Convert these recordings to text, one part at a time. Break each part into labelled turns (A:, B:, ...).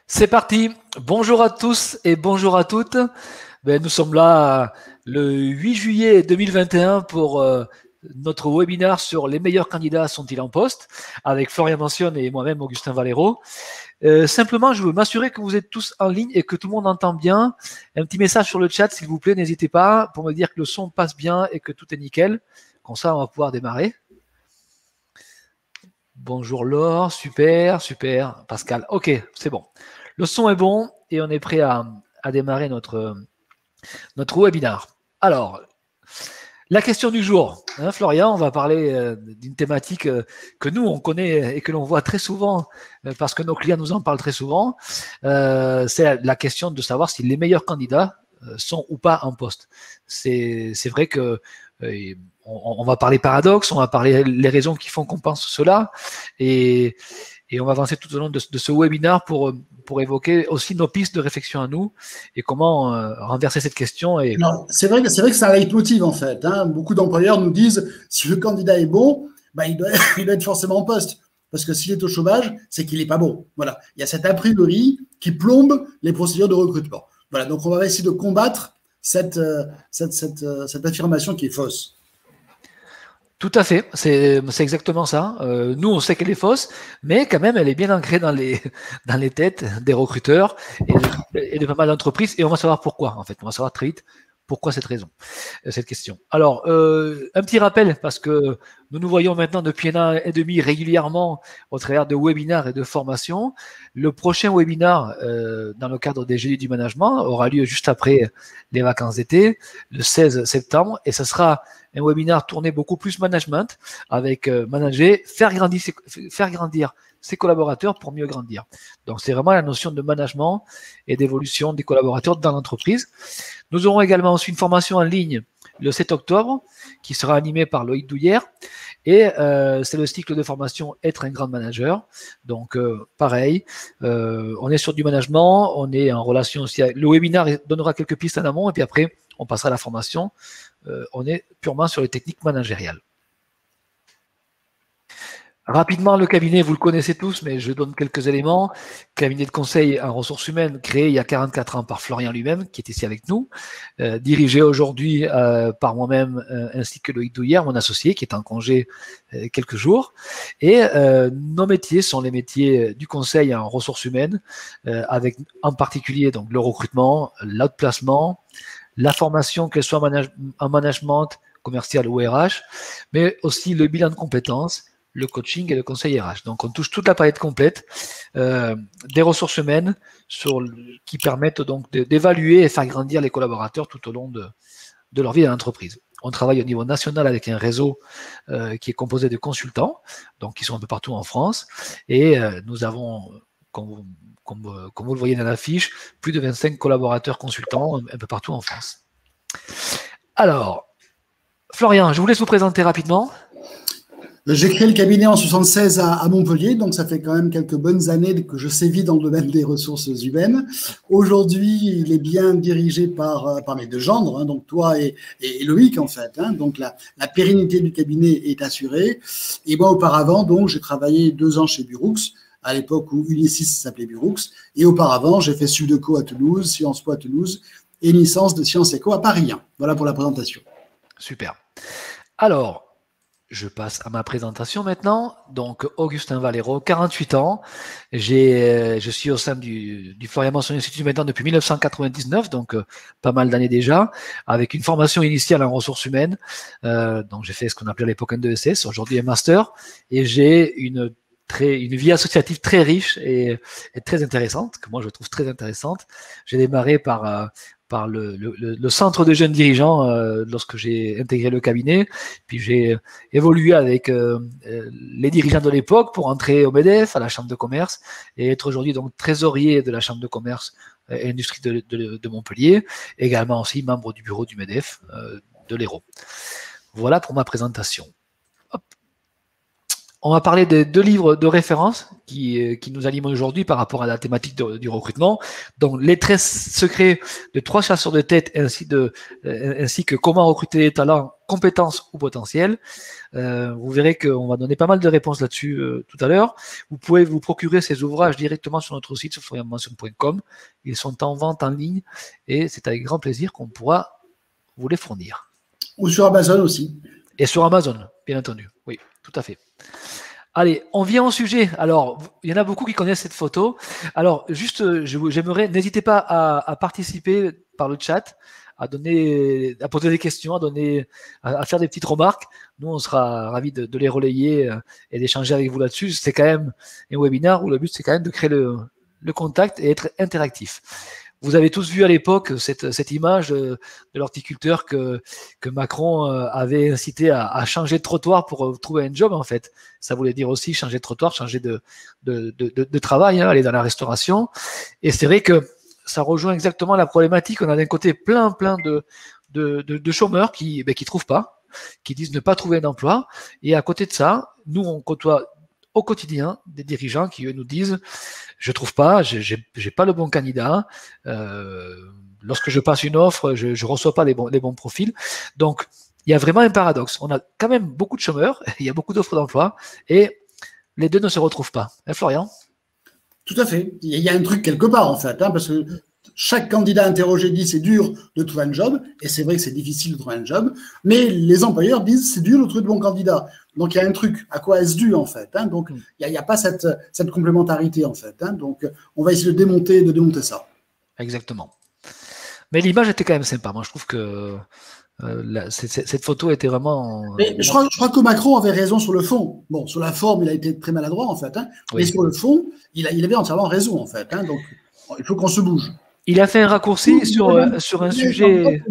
A: C'est parti. Bonjour à tous et bonjour à toutes. Nous sommes là le 8 juillet 2021 pour notre webinaire sur les meilleurs candidats sont-ils en poste avec Florian Mentionne et moi-même Augustin Valero. Simplement, je veux m'assurer que vous êtes tous en ligne et que tout le monde entend bien. Un petit message sur le chat, s'il vous plaît, n'hésitez pas pour me dire que le son passe bien et que tout est nickel. Comme ça, on va pouvoir démarrer. Bonjour Laure, super, super. Pascal, ok, c'est bon. Le son est bon et on est prêt à démarrer notre webinaire. Alors, la question du jour, hein, Florian, on va parler d'une thématique que nous, on connaît et que l'on voit très souvent parce que nos clients nous en parlent très souvent. C'est la question de savoir si les meilleurs candidats sont ou pas en poste. C'est vrai que on va parler paradoxe, on va parler les raisons qui font qu'on pense cela et on va avancer tout au long de ce webinaire pour évoquer aussi nos pistes de réflexion à nous et comment renverser cette question.
B: C'est vrai que c'est un leitmotiv en fait. Hein. Beaucoup d'employeurs nous disent si le candidat est bon, il doit être forcément en poste. Parce que s'il est au chômage, c'est qu'il n'est pas bon. Voilà. Il y a cet a priori qui plombe les procédures de recrutement. Voilà. Donc on va essayer de combattre cette affirmation qui est fausse.
A: Tout à fait, c'est exactement ça. Nous, on sait qu'elle est fausse, mais quand même, elle est bien ancrée dans les têtes des recruteurs et de pas mal d'entreprises. Et on va savoir pourquoi, en fait. On va savoir très vite pourquoi cette raison, cette question. Alors, un petit rappel, parce que nous voyons maintenant depuis 1 an et demi régulièrement au travers de webinaires et de formations. Le prochain webinaire, dans le cadre des Jeudis du management, aura lieu juste après les vacances d'été, le 16 septembre, et ce sera un webinaire tourné beaucoup plus management, avec manager, faire grandir ses collaborateurs pour mieux grandir. Donc, c'est vraiment la notion de management et d'évolution des collaborateurs dans l'entreprise. Nous aurons également aussi une formation en ligne le 7 octobre qui sera animée par Loïc Douillère. Et c'est le cycle de formation Être un grand manager. Donc, pareil, on est sur du management, on est en relation aussi avec... Le webinaire donnera quelques pistes en amont et puis après, on passera à la formation. On est purement sur les techniques managériales. Rapidement, le cabinet, vous le connaissez tous, mais je donne quelques éléments. Cabinet de conseil en ressources humaines créé il y a 44 ans par Florian lui-même, qui est ici avec nous, dirigé aujourd'hui par moi-même ainsi que Loïc Douillère, mon associé, qui est en congé quelques jours. Et nos métiers sont les métiers du conseil en ressources humaines, avec en particulier donc le recrutement, l'outplacement, la formation, qu'elle soit en management, commercial ou RH, mais aussi le bilan de compétences, le coaching et le conseil RH. Donc, on touche toute la palette complète des ressources humaines qui permettent donc d'évaluer et faire grandir les collaborateurs tout au long de leur vie dans l'entreprise. On travaille au niveau national avec un réseau qui est composé de consultants, donc qui sont un peu partout en France, et nous avons, comme vous le voyez dans l'affiche, plus de 25 collaborateurs consultants un peu partout en France. Alors, Florian, je vous laisse vous présenter rapidement.
B: J'ai créé le cabinet en 1976 à Montpellier, donc ça fait quand même quelques bonnes années que je sévis dans le domaine des ressources humaines. Aujourd'hui, il est bien dirigé par mes deux gendres, hein, donc toi et Loïc en fait. Hein, donc la pérennité du cabinet est assurée. Et moi auparavant, donc j'ai travaillé 2 ans chez Burux, à l'époque où Unisys s'appelait Burux, et auparavant j'ai fait Sudeco à Toulouse, Sciences Po à Toulouse et une licence de Sciences Éco à Paris 1. Voilà pour la présentation.
A: Super. Alors, je passe à ma présentation maintenant. Donc, Augustin Valero, 48 ans. Je suis au sein du Florian Mentionne Institut maintenant depuis 1999, donc pas mal d'années déjà, avec une formation initiale en ressources humaines. Donc, j'ai fait ce qu'on appelait à l'époque un DESS, aujourd'hui un master, et j'ai une vie associative très riche et très intéressante, que moi je trouve très intéressante. J'ai démarré par le centre de jeunes dirigeants lorsque j'ai intégré le cabinet. Puis j'ai évolué avec les dirigeants de l'époque pour entrer au MEDEF, à la Chambre de commerce, et être aujourd'hui donc trésorier de la Chambre de commerce et industrie de Montpellier, également aussi membre du bureau du MEDEF de l'Hérault. Voilà pour ma présentation. Hop. on va parler des 2 livres de référence qui nous alimentent aujourd'hui par rapport à la thématique du recrutement. Donc, les 13 secrets de 3 chasseurs de tête ainsi que comment recruter des talents, compétences ou potentiels. Vous verrez qu'on va donner pas mal de réponses là-dessus tout à l'heure. Vous pouvez vous procurer ces ouvrages directement sur notre site, sur florianmanson.com. Ils sont en vente en ligne et c'est avec grand plaisir qu'on pourra vous les fournir.
B: Ou sur Amazon aussi.
A: Et sur Amazon, bien entendu. Oui, tout à fait. Allez, on vient au sujet. Alors, il y en a beaucoup qui connaissent cette photo. Alors, juste, j'aimerais, n'hésitez pas à participer par le chat, à poser des questions, à faire des petites remarques. Nous, on sera ravis de les relayer et d'échanger avec vous là-dessus. C'est quand même un webinaire où le but, c'est quand même de créer le contact et être interactif. Vous avez tous vu à l'époque cette image de l'horticulteur que Macron avait incité à changer de trottoir pour trouver un job, en fait. Ça voulait dire aussi changer de trottoir, changer de travail, hein, aller dans la restauration. Et c'est vrai que ça rejoint exactement la problématique. On a d'un côté plein de chômeurs qui trouvent pas, qui disent ne pas trouver un emploi. Et à côté de ça, nous, on côtoie au quotidien des dirigeants qui, eux, nous disent je trouve pas, j'ai pas le bon candidat. Lorsque je passe une offre, je reçois pas les bons profils. Donc, il y a vraiment un paradoxe. On a quand même beaucoup de chômeurs, il y a beaucoup d'offres d'emploi, et les deux ne se retrouvent pas. Hein, Florian?
B: Tout à fait. Il y a un truc quelque part, en fait, hein, parce que chaque candidat interrogé dit c'est dur de trouver un job, et c'est vrai que c'est difficile de trouver un job, mais les employeurs disent c'est dur de trouver de bons candidats. Donc il y a un truc, à quoi est-ce dû en fait, hein, donc il n'y a pas cette complémentarité en fait, hein, donc on va essayer de démonter ça.
A: Exactement. Mais l'image était quand même sympa, moi je trouve que cette photo était vraiment…
B: Mais je crois que Macron avait raison sur le fond. Bon, sur la forme, il a été très maladroit en fait, hein, oui. Mais sur le fond, il avait entièrement raison en fait, hein, donc il faut qu'on se bouge.
A: Il a fait un raccourci sur un sujet…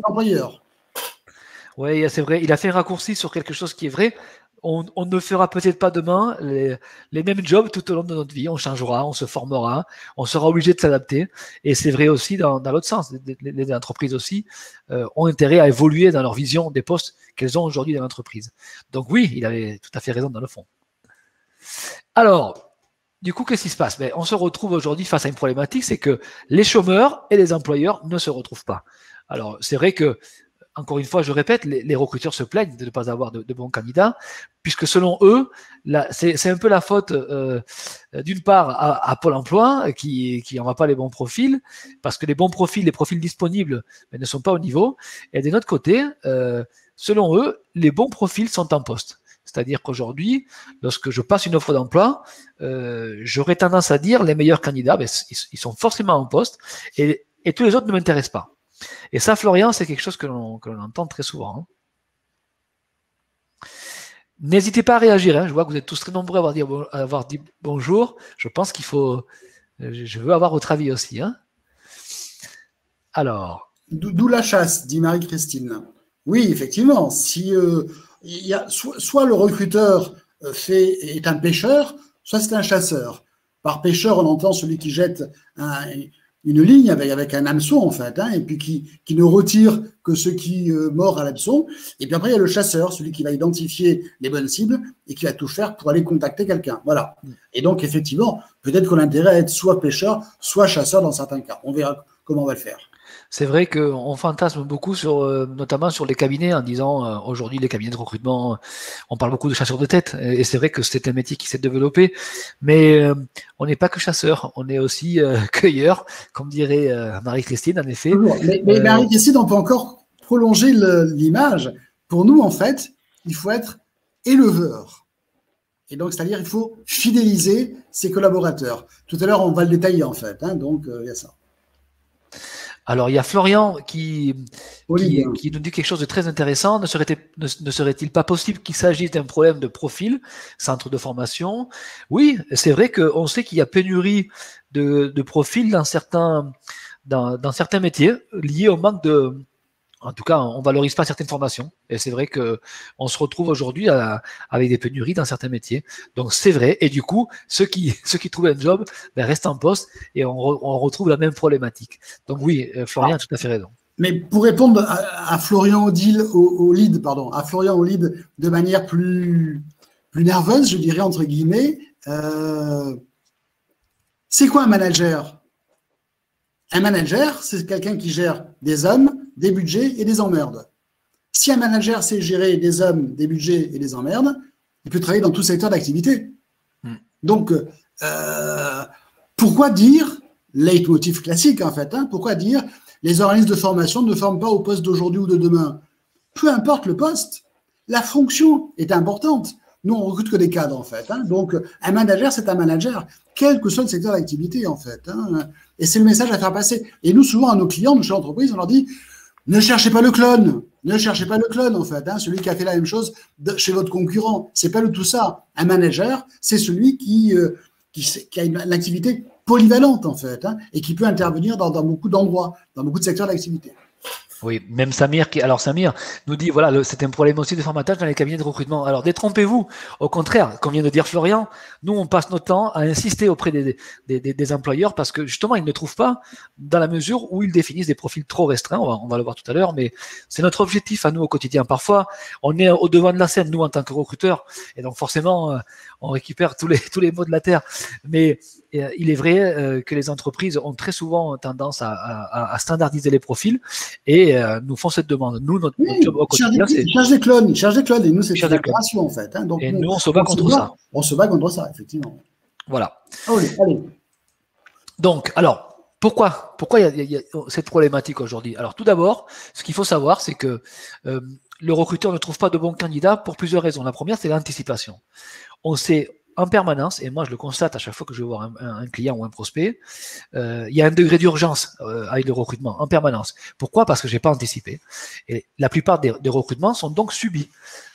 A: Oui, c'est vrai, il a fait un raccourci sur quelque chose qui est vrai. On ne fera peut-être pas demain les mêmes jobs tout au long de notre vie. On changera, on se formera, on sera obligé de s'adapter. Et c'est vrai aussi dans l'autre sens. Les entreprises aussi ont intérêt à évoluer dans leur vision des postes qu'elles ont aujourd'hui dans l'entreprise. Donc oui, il avait tout à fait raison dans le fond. Alors, du coup, qu'est-ce qui se passe? On se retrouve aujourd'hui face à une problématique, c'est que les chômeurs et les employeurs ne se retrouvent pas. Alors, c'est vrai que encore une fois, je répète, les recruteurs se plaignent de ne pas avoir de bons candidats, puisque selon eux, c'est un peu la faute d'une part à Pôle emploi qui n'envoie pas les bons profils, parce que les bons profils, les profils disponibles ne sont pas au niveau, et d'un autre côté, selon eux, les bons profils sont en poste. C'est-à-dire qu'aujourd'hui, lorsque je passe une offre d'emploi, j'aurais tendance à dire les meilleurs candidats, ils sont forcément en poste, et tous les autres ne m'intéressent pas. Et ça, Florian, c'est quelque chose que l'on entend très souvent. Hein. N'hésitez pas à réagir. Hein. Je vois que vous êtes tous très nombreux à avoir dit bonjour. Je pense qu'il faut… Je veux avoir votre avis aussi. Hein. Alors…
B: D'où la chasse, dit Marie-Christine. Oui, effectivement. Si, y a, soit le recruteur est un pêcheur, soit c'est un chasseur. Par pêcheur, on entend celui qui jette une ligne avec un hameçon, en fait, hein, et puis qui ne retire que ce qui mord à l'hameçon. Et puis après, il y a le chasseur, celui qui va identifier les bonnes cibles et qui va tout faire pour aller contacter quelqu'un. Voilà. Et donc, effectivement, peut-être qu'on a intérêt à être soit pêcheur, soit chasseur dans certains cas. On verra comment on va le faire.
A: C'est vrai qu'on fantasme beaucoup notamment sur les cabinets en disant aujourd'hui les cabinets de recrutement, on parle beaucoup de chasseurs de tête et c'est vrai que c'est un métier qui s'est développé, mais on n'est pas que chasseur, on est aussi cueilleur, comme dirait Marie-Christine en effet.
B: Mais Marie-Christine, on peut encore prolonger l'image. Pour nous, en fait, il faut être éleveur. Et donc, c'est-à-dire il faut fidéliser ses collaborateurs. Tout à l'heure, on va le détailler en fait, hein, donc il y a ça.
A: Alors, il y a Florian qui nous dit quelque chose de très intéressant. Ne serait-il pas possible qu'il s'agisse d'un problème de profil, centre de formation? Oui, c'est vrai qu'on sait qu'il y a pénurie de profils dans certains métiers liés au manque de… En tout cas, on ne valorise pas certaines formations. Et c'est vrai qu'on se retrouve aujourd'hui avec des pénuries dans certains métiers. Donc, c'est vrai. Et du coup, ceux qui trouvent un job restent en poste et on retrouve la même problématique. Donc, oui, Florian a tout à fait raison.
B: Mais pour répondre à Florian au lead de manière plus plus nerveuse, je dirais entre guillemets. C'est quoi un manager? Un manager, c'est quelqu'un qui gère des hommes, des budgets et des emmerdes. Si un manager sait gérer des hommes, des budgets et des emmerdes, il peut travailler dans tout secteur d'activité. Donc, pourquoi dire, leitmotiv classique en fait, pourquoi dire les organismes de formation ne forment pas au poste d'aujourd'hui ou de demain? Peu importe le poste, la fonction est importante. Nous, on recrute que des cadres en fait. Donc, un manager, c'est un manager, quel que soit le secteur d'activité en fait. Et c'est le message à faire passer. Et nous, souvent, à nos clients, nous, chez l'entreprise, on leur dit ne cherchez pas le clone. Ne cherchez pas le clone, en fait. Celui qui a fait la même chose chez votre concurrent. C'est pas du tout ça. Un manager, c'est celui qui a une activité polyvalente, en fait, et qui peut intervenir dans beaucoup d'endroits, dans beaucoup de secteurs d'activité.
A: Oui, même Samir, alors Samir nous dit, voilà, c'est un problème aussi de formatage dans les cabinets de recrutement. Alors, détrompez-vous. Au contraire, comme vient de dire Florian, nous, on passe notre temps à insister auprès des employeurs parce que justement, ils ne trouvent pas dans la mesure où ils définissent des profils trop restreints. On va le voir tout à l'heure, mais c'est notre objectif à nous au quotidien. Parfois, on est au devant de la scène, nous, en tant que recruteurs, et donc forcément, on récupère tous les maux de la terre. Mais il est vrai que les entreprises ont très souvent tendance à standardiser les profils et nous font cette demande. Nous, notre job au quotidien, c'est…
B: Ils cherchent des clones, et nous, c'est une opération, en fait.
A: Donc, et nous, on se bat contre ça.
B: On se bat contre ça, effectivement.
A: Voilà.
B: Allez.
A: Donc, alors, pourquoi il y a cette problématique aujourd'hui? Alors, tout d'abord, ce qu'il faut savoir, c'est que le recruteur ne trouve pas de bons candidats pour plusieurs raisons. La première, c'est l'anticipation. On sait en permanence, et moi je le constate à chaque fois que je vais voir un client ou un prospect, il y a un degré d'urgence avec le recrutement en permanence. Pourquoi? Parce que je n'ai pas anticipé. Et la plupart des recrutements sont donc subis.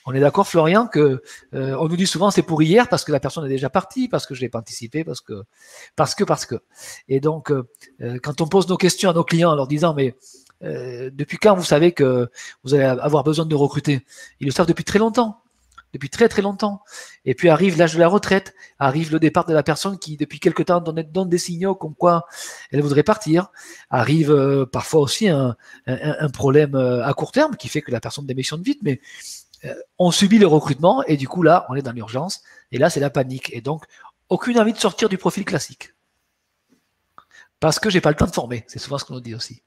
A: On est d'accord, Florian, que on nous dit souvent c'est pour hier parce que la personne est déjà partie, parce que je ne l'ai pas anticipé, parce que. Et donc, quand on pose nos questions à nos clients en leur disant mais depuis quand vous savez que vous allez avoir besoin de recruter? Ils le savent depuis très longtemps. Depuis très très longtemps. Et puis arrive l'âge de la retraite, arrive le départ de la personne qui depuis quelque temps donne des signaux comme quoi elle voudrait partir, arrive parfois aussi un problème à court terme qui fait que la personne démissionne vite, mais on subit le recrutement et du coup là on est dans l'urgence et là c'est la panique et donc aucune envie de sortir du profil classique. Parce que j'ai pas le temps de former, c'est souvent ce qu'on nous dit aussi.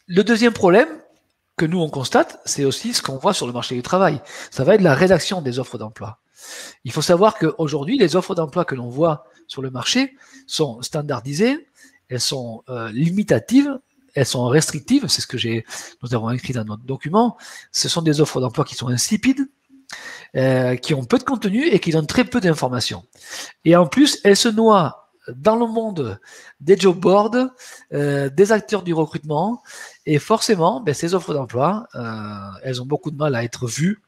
A: Le deuxième problème que nous on constate, c'est aussi ce qu'on voit sur le marché du travail. Ça va être la rédaction des offres d'emploi. Il faut savoir qu'aujourd'hui, les offres d'emploi que l'on voit sur le marché sont standardisées, elles sont limitatives, elles sont restrictives, c'est ce que nous avons écrit dans notre document. Ce sont des offres d'emploi qui sont insipides, qui ont peu de contenu et qui donnent très peu d'informations. Et en plus, elles se noient dans le monde des job boards, des acteurs du recrutement, et forcément, ces offres d'emploi, elles ont beaucoup de mal à être vues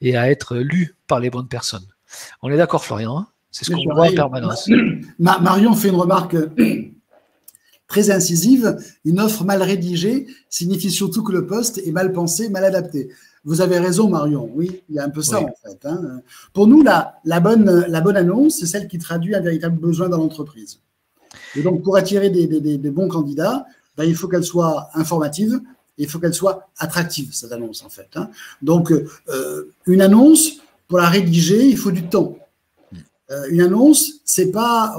A: et à être lues par les bonnes personnes. On est d'accord, Florian, c'est ce qu'on voit en permanence.
B: Marion fait une remarque très incisive. Une offre mal rédigée signifie surtout que le poste est mal pensé, mal adapté. Vous avez raison, Marion. Oui, il y a un peu ça, en fait. Pour nous, la bonne annonce, c'est celle qui traduit un véritable besoin dans l'entreprise. Et donc, pour attirer des bons candidats, il faut qu'elle soit informative et il faut qu'elle soit attractive, cette annonce, en fait. Donc, une annonce, pour la rédiger, il faut du temps. Une annonce, c'est pas…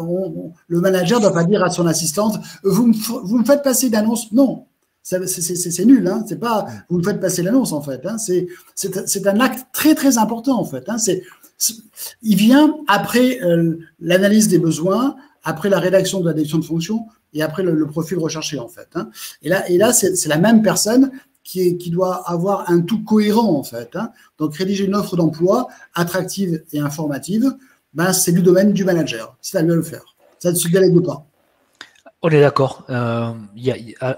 B: le manager ne doit pas dire à son assistante « Vous me faites passer une annonce ?» Non. C'est nul, c'est pas vous me faites passer l'annonce en fait. C'est un acte très très important en fait. Il vient après l'analyse des besoins, après la rédaction de la définition de fonction et après le profil recherché en fait. Et là c'est la même personne qui doit avoir un tout cohérent en fait. Donc rédiger une offre d'emploi attractive et informative, c'est du domaine du manager. C'est à lui de le faire. Ça ne se délègue pas.
A: On est d'accord.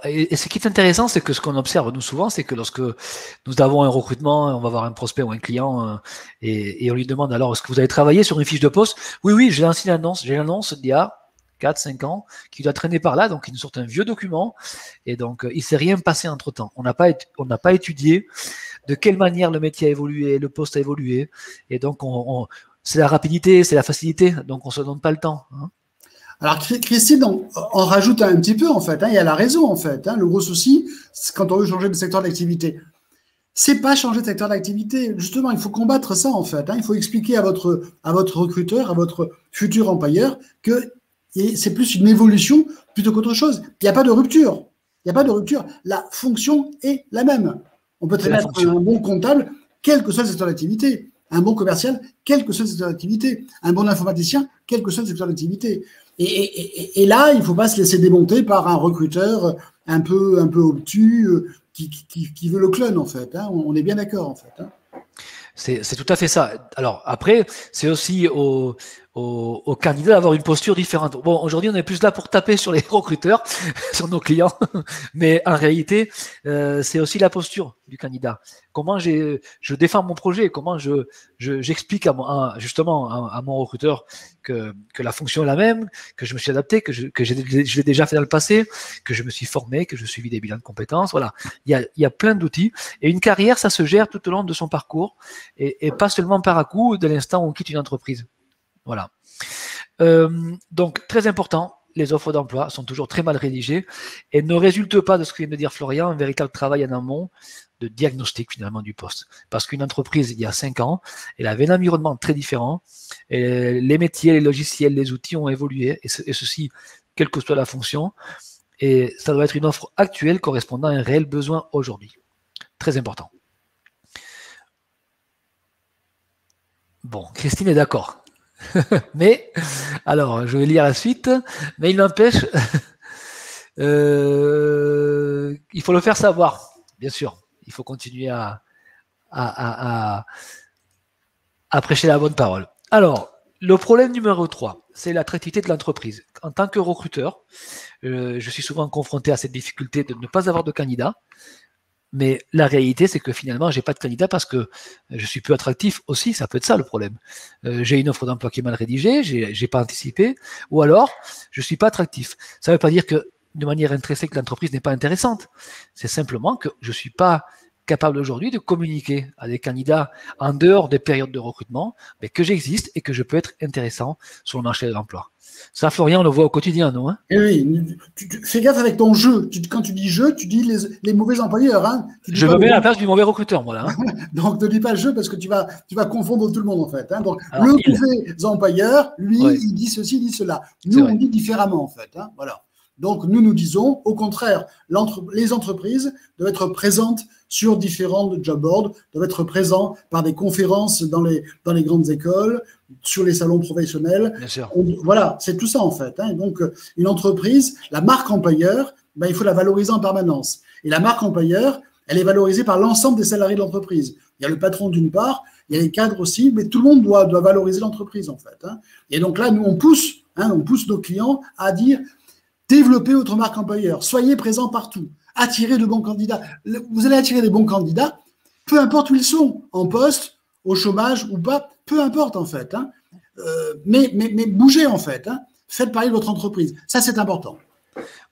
A: Et ce qui est intéressant, c'est que ce qu'on observe nous souvent, c'est que lorsque nous avons un recrutement, on va voir un prospect ou un client et on lui demande alors est-ce que vous avez travaillé sur une fiche de poste? Oui, j'ai lancé l'annonce. J'ai l'annonce d'il y a 4-5 ans qui doit traîner par là, donc il nous sort un vieux document et donc il ne s'est rien passé entre temps. On n'a pas étudié de quelle manière le métier a évolué, le poste a évolué et donc c'est la rapidité, c'est la facilité, donc on ne se donne pas le temps.
B: Alors, Christine en rajoute un petit peu, en fait. Et elle a raison, en fait. Le gros souci, c'est quand on veut changer de secteur d'activité. c'est pas changer de secteur d'activité. Justement, il faut combattre ça, en fait. Il faut expliquer à votre recruteur, à votre futur employeur que c'est plus une évolution plutôt qu'autre chose. Il n'y a pas de rupture. Il n'y a pas de rupture. La fonction est la même. On peut très bien être un bon comptable, quel que soit le secteur d'activité. Un bon commercial, quel que soit le secteur d'activité. Un bon informaticien, quel que soit le secteur d'activité. Et là, il ne faut pas se laisser démonter par un recruteur un peu obtus qui veut le clone, en fait. On est bien d'accord, en fait.
A: C'est tout à fait ça. Alors après, c'est aussi aux candidats d'avoir une posture différente. Bon, aujourd'hui, on est plus là pour taper sur les recruteurs, sur nos clients, mais en réalité, c'est aussi la posture du candidat. Comment je défends mon projet, comment j'explique justement à mon recruteur que la fonction est la même, que je me suis adapté, que je l'ai déjà fait dans le passé, que je me suis formé, que je suivi des bilans de compétences. Voilà, il y a plein d'outils. Et une carrière, ça se gère tout au long de son parcours et pas seulement par à coup dès l'instant où on quitte une entreprise. Voilà. Donc, très important, les offres d'emploi sont toujours très mal rédigées et ne résultent pas de ce que vient de dire Florian, un véritable travail en amont de diagnostic finalement du poste. Parce qu'une entreprise, il y a 5 ans, elle avait un environnement très différent, et les métiers, les logiciels, les outils ont évolué, et ceci, quelle que soit la fonction, et ça doit être une offre actuelle correspondant à un réel besoin aujourd'hui. Très important. Bon, Christine est d'accord. Mais, alors, je vais lire la suite, mais il n'empêche, il faut le faire savoir, bien sûr. Il faut continuer à prêcher la bonne parole. Alors, le problème numéro 3, c'est l'attractivité de l'entreprise. En tant que recruteur, je suis souvent confronté à cette difficulté de ne pas avoir de candidat. Mais la réalité, c'est que finalement, j'ai pas de candidat parce que je suis peu attractif aussi. Ça peut être ça le problème. J'ai une offre d'emploi qui est mal rédigée, j'ai pas anticipé, ou alors je suis pas attractif. Ça veut pas dire que de manière intrinsèque l'entreprise n'est pas intéressante. C'est simplement que je suis pas capable aujourd'hui de communiquer à des candidats en dehors des périodes de recrutement, mais que j'existe et que je peux être intéressant sur le marché de l'emploi. Ça, Florian, on le voit au quotidien, non?
B: Oui, fais gaffe avec ton jeu. Quand tu dis jeu, tu dis les mauvais employeurs.
A: Je me mets à la place du mauvais recruteur, moi, là.
B: Donc, ne dis pas jeu parce que tu vas confondre tout le monde, en fait. Donc, alors, le mauvais employeur, lui, il dit ceci, il dit cela. Nous, on dit différemment, en fait. Voilà. Donc, nous disons, au contraire, les entreprises doivent être présentes sur différents job boards, doivent être présents par des conférences dans les grandes écoles, sur les salons professionnels.
A: Bien sûr.
B: Voilà, c'est tout ça en fait. Et donc, une entreprise, la marque employeur, il faut la valoriser en permanence. Et la marque employeur, elle est valorisée par l'ensemble des salariés de l'entreprise. Il y a le patron d'une part, il y a les cadres aussi, mais tout le monde doit valoriser l'entreprise en fait. Et donc là, nous, on pousse nos clients à dire développez votre marque employeur, soyez présents partout, attirez de bons candidats. Vous allez attirer des bons candidats, peu importe où ils sont, en poste, au chômage ou pas, peu importe en fait. Mais bougez en fait. Faites parler de votre entreprise. Ça, c'est important.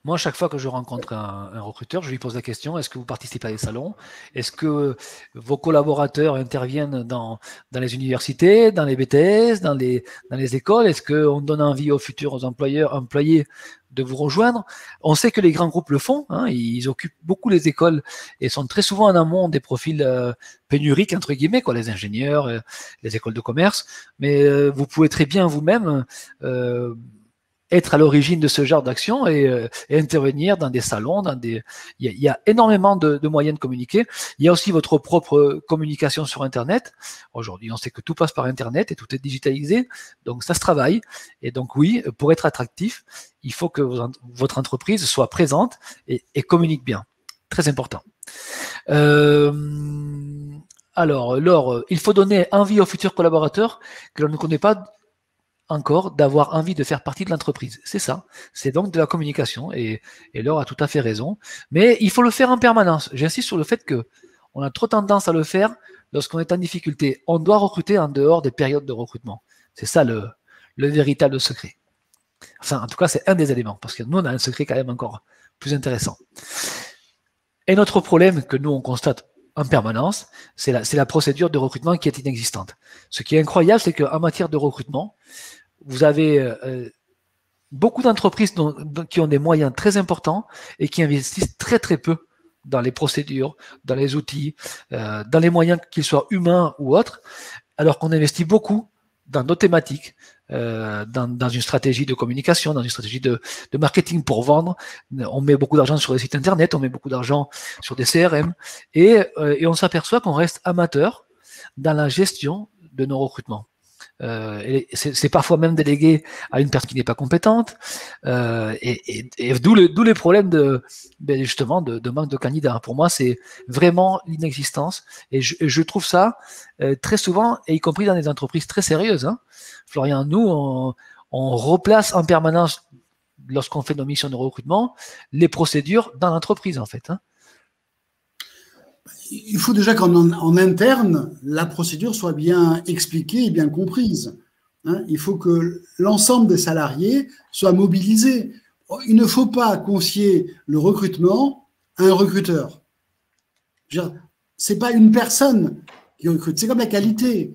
A: Moi, chaque fois que je rencontre un recruteur, je lui pose la question, est-ce que vous participez à des salons? Est-ce que vos collaborateurs interviennent dans les universités, dans les BTS, dans les écoles? Est-ce qu'on donne envie aux futurs employés de vous rejoindre? On sait que les grands groupes le font, ils occupent beaucoup les écoles et sont très souvent en amont des profils pénuriques, entre guillemets, les ingénieurs, les écoles de commerce, mais vous pouvez très bien vous-même être à l'origine de ce genre d'action et intervenir dans des salons, il y a énormément de moyens de communiquer. Il y a aussi votre propre communication sur Internet. Aujourd'hui, on sait que tout passe par Internet et tout est digitalisé, donc ça se travaille. Et donc oui, pour être attractif, il faut que votre entreprise soit présente et communique bien. Très important. Alors, Laure, il faut donner envie aux futurs collaborateurs que l'on ne connaît pas encore d'avoir envie de faire partie de l'entreprise. C'est ça. C'est donc de la communication et Laure a tout à fait raison. Mais il faut le faire en permanence. J'insiste sur le fait que on a trop tendance à le faire lorsqu'on est en difficulté. On doit recruter en dehors des périodes de recrutement. C'est ça le véritable secret. Enfin, en tout cas, c'est un des éléments parce que nous, on a un secret quand même encore plus intéressant. Et notre problème que nous, on constate en permanence, c'est la procédure de recrutement qui est inexistante. Ce qui est incroyable, c'est qu'en matière de recrutement, vous avez beaucoup d'entreprises qui ont des moyens très importants et qui investissent très très peu dans les procédures, dans les outils, dans les moyens, qu'ils soient humains ou autres, alors qu'on investit beaucoup dans nos thématiques, dans une stratégie de communication, dans une stratégie de marketing pour vendre. On met beaucoup d'argent sur les sites internet, on met beaucoup d'argent sur des CRM, et on s'aperçoit qu'on reste amateur dans la gestion de nos recrutements. Et c'est parfois même délégué à une personne qui n'est pas compétente, et d'où les problèmes justement de manque de candidats. Pour moi, c'est vraiment l'inexistence, et je trouve ça très souvent, et y compris dans des entreprises très sérieuses, hein. Florian, nous, on replace en permanence, lorsqu'on fait nos missions de recrutement, les procédures dans l'entreprise, en fait, hein.
B: Il faut déjà qu'en interne, la procédure soit bien expliquée et bien comprise, hein. Il faut que l'ensemble des salariés soient mobilisés. Il ne faut pas confier le recrutement à un recruteur. Ce n'est pas une personne qui recrute, c'est comme la qualité.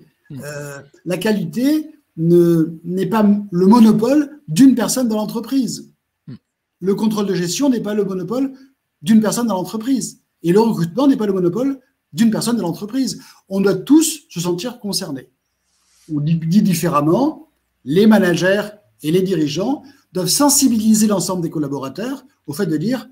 B: La qualité n'est pas le monopole d'une personne dans l'entreprise. Le contrôle de gestion n'est pas le monopole d'une personne dans l'entreprise. Et le recrutement n'est pas le monopole d'une personne de l'entreprise. On doit tous se sentir concernés. Ou dit différemment, les managers et les dirigeants doivent sensibiliser l'ensemble des collaborateurs au fait de dire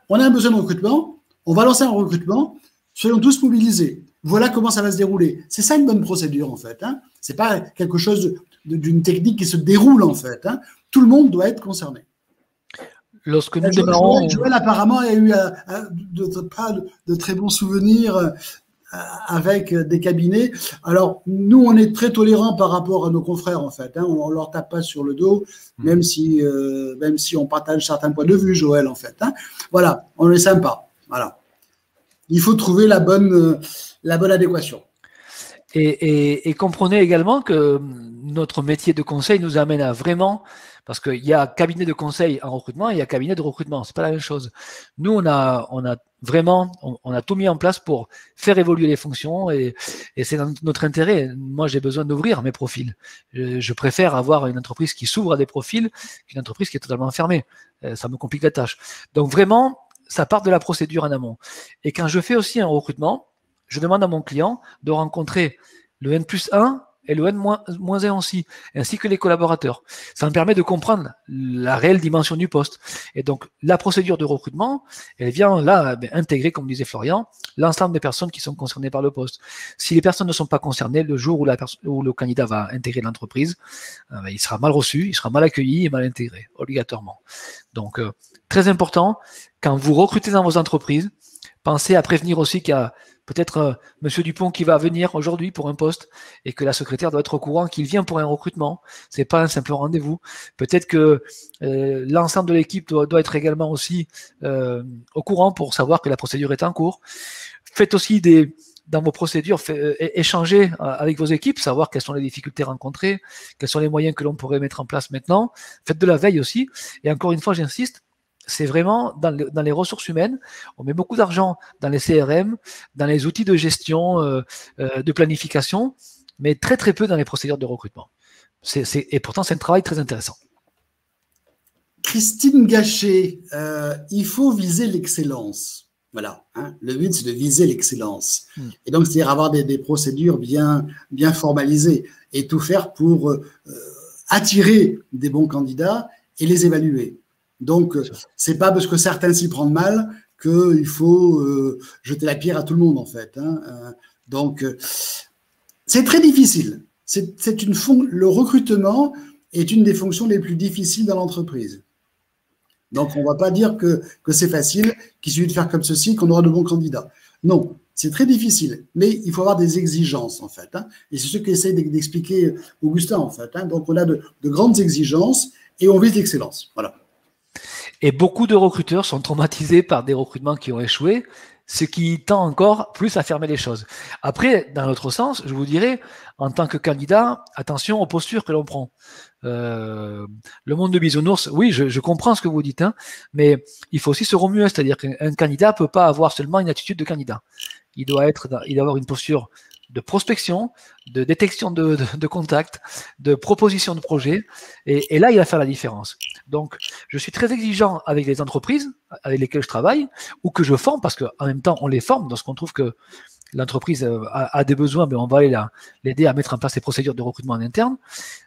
B: on a un besoin de recrutement, on va lancer un recrutement, soyons tous mobilisés. Voilà comment ça va se dérouler. C'est ça une bonne procédure, en fait, hein. Ce n'est pas quelque chose d'une technique qui se déroule, en fait, hein. Tout le monde doit être concerné.
A: Lorsque nous démarrons...
B: Joël apparemment a eu pas de très bons souvenirs avec des cabinets. Alors, nous, on est très tolérants par rapport à nos confrères, en fait, hein. On ne leur tape pas sur le dos, même si on partage certains points de vue, Joël, en fait, hein. Voilà, on est sympa. Voilà. Il faut trouver la bonne adéquation.
A: Et comprenez également que notre métier de conseil nous amène à vraiment... Parce qu'il y a cabinet de conseil en recrutement et il y a cabinet de recrutement. C'est pas la même chose. Nous, on a tout mis en place pour faire évoluer les fonctions et c'est dans notre intérêt. Moi, j'ai besoin d'ouvrir mes profils. Je préfère avoir une entreprise qui s'ouvre à des profils qu'une entreprise qui est totalement fermée. Ça me complique la tâche. Donc vraiment, ça part de la procédure en amont. Et quand je fais aussi un recrutement, je demande à mon client de rencontrer le N+1 et le N-1 aussi, ainsi que les collaborateurs. Ça me permet de comprendre la réelle dimension du poste. Et donc, la procédure de recrutement, elle vient là intégrer, comme disait Florian, l'ensemble des personnes qui sont concernées par le poste. Si les personnes ne sont pas concernées, le jour où le candidat va intégrer l'entreprise, il sera mal reçu, il sera mal accueilli et mal intégré, obligatoirement. Donc, très important, quand vous recrutez dans vos entreprises, pensez à prévenir aussi qu'il y a peut-être Monsieur Dupont qui va venir aujourd'hui pour un poste et que la secrétaire doit être au courant qu'il vient pour un recrutement. C'est pas un simple rendez-vous. Peut-être que l'ensemble de l'équipe doit être également aussi au courant pour savoir que la procédure est en cours. Faites aussi dans vos procédures, échanger avec vos équipes, savoir quelles sont les difficultés rencontrées, quels sont les moyens que l'on pourrait mettre en place maintenant. Faites de la veille aussi. Et encore une fois, j'insiste, c'est vraiment dans les ressources humaines. On met beaucoup d'argent dans les CRM, dans les outils de gestion, de planification, mais très très peu dans les procédures de recrutement. Et pourtant, c'est un travail très intéressant.
B: Christine Gachet, il faut viser l'excellence. Voilà, hein. Le but, c'est de viser l'excellence. Et donc, c'est-à-dire avoir des procédures bien formalisées et tout faire pour attirer des bons candidats et les évaluer. Donc, c'est pas parce que certains s'y prennent mal qu'il faut jeter la pierre à tout le monde, en fait, hein. Donc, c'est très difficile. Le recrutement est une des fonctions les plus difficiles dans l'entreprise. Donc, on ne va pas dire que c'est facile, qu'il suffit de faire comme ceci, qu'on aura de bons candidats. Non, c'est très difficile, mais il faut avoir des exigences, en fait, hein. Et c'est ce qu'essaie d'expliquer Augustin, en fait, hein. Donc, on a de grandes exigences et on vise l'excellence. Voilà.
A: Et beaucoup de recruteurs sont traumatisés par des recrutements qui ont échoué, ce qui tend encore plus à fermer les choses. Après, dans l'autre sens, je vous dirais, en tant que candidat, attention aux postures que l'on prend. Le monde de Bisounours, oui, je comprends ce que vous dites, hein, mais il faut aussi se remuer, c'est-à-dire qu'un candidat ne peut pas avoir seulement une attitude de candidat. Il doit avoir une posture de prospection, de détection de contacts, de proposition de projet, et là, il va faire la différence. Donc, je suis très exigeant avec les entreprises avec lesquelles je travaille ou que je forme, parce qu'en même temps, on les forme lorsqu'on trouve que l'entreprise a des besoins, mais on va l'aider à mettre en place les procédures de recrutement en interne.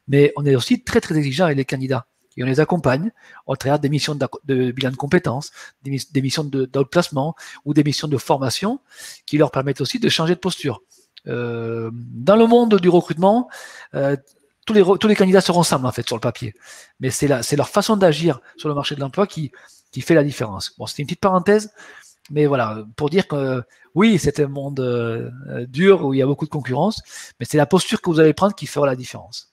A: Mais on est aussi très, très exigeant avec les candidats. Et on les accompagne au travers des missions de bilan de compétences, des missions d'outplacement ou des missions de formation qui leur permettent aussi de changer de posture. Dans le monde du recrutement, tous les candidats se ressemblent en fait sur le papier. Mais c'est leur façon d'agir sur le marché de l'emploi qui fait la différence. Bon, c'était une petite parenthèse, mais voilà, pour dire que oui, c'est un monde dur où il y a beaucoup de concurrence, mais c'est la posture que vous allez prendre qui fera la différence.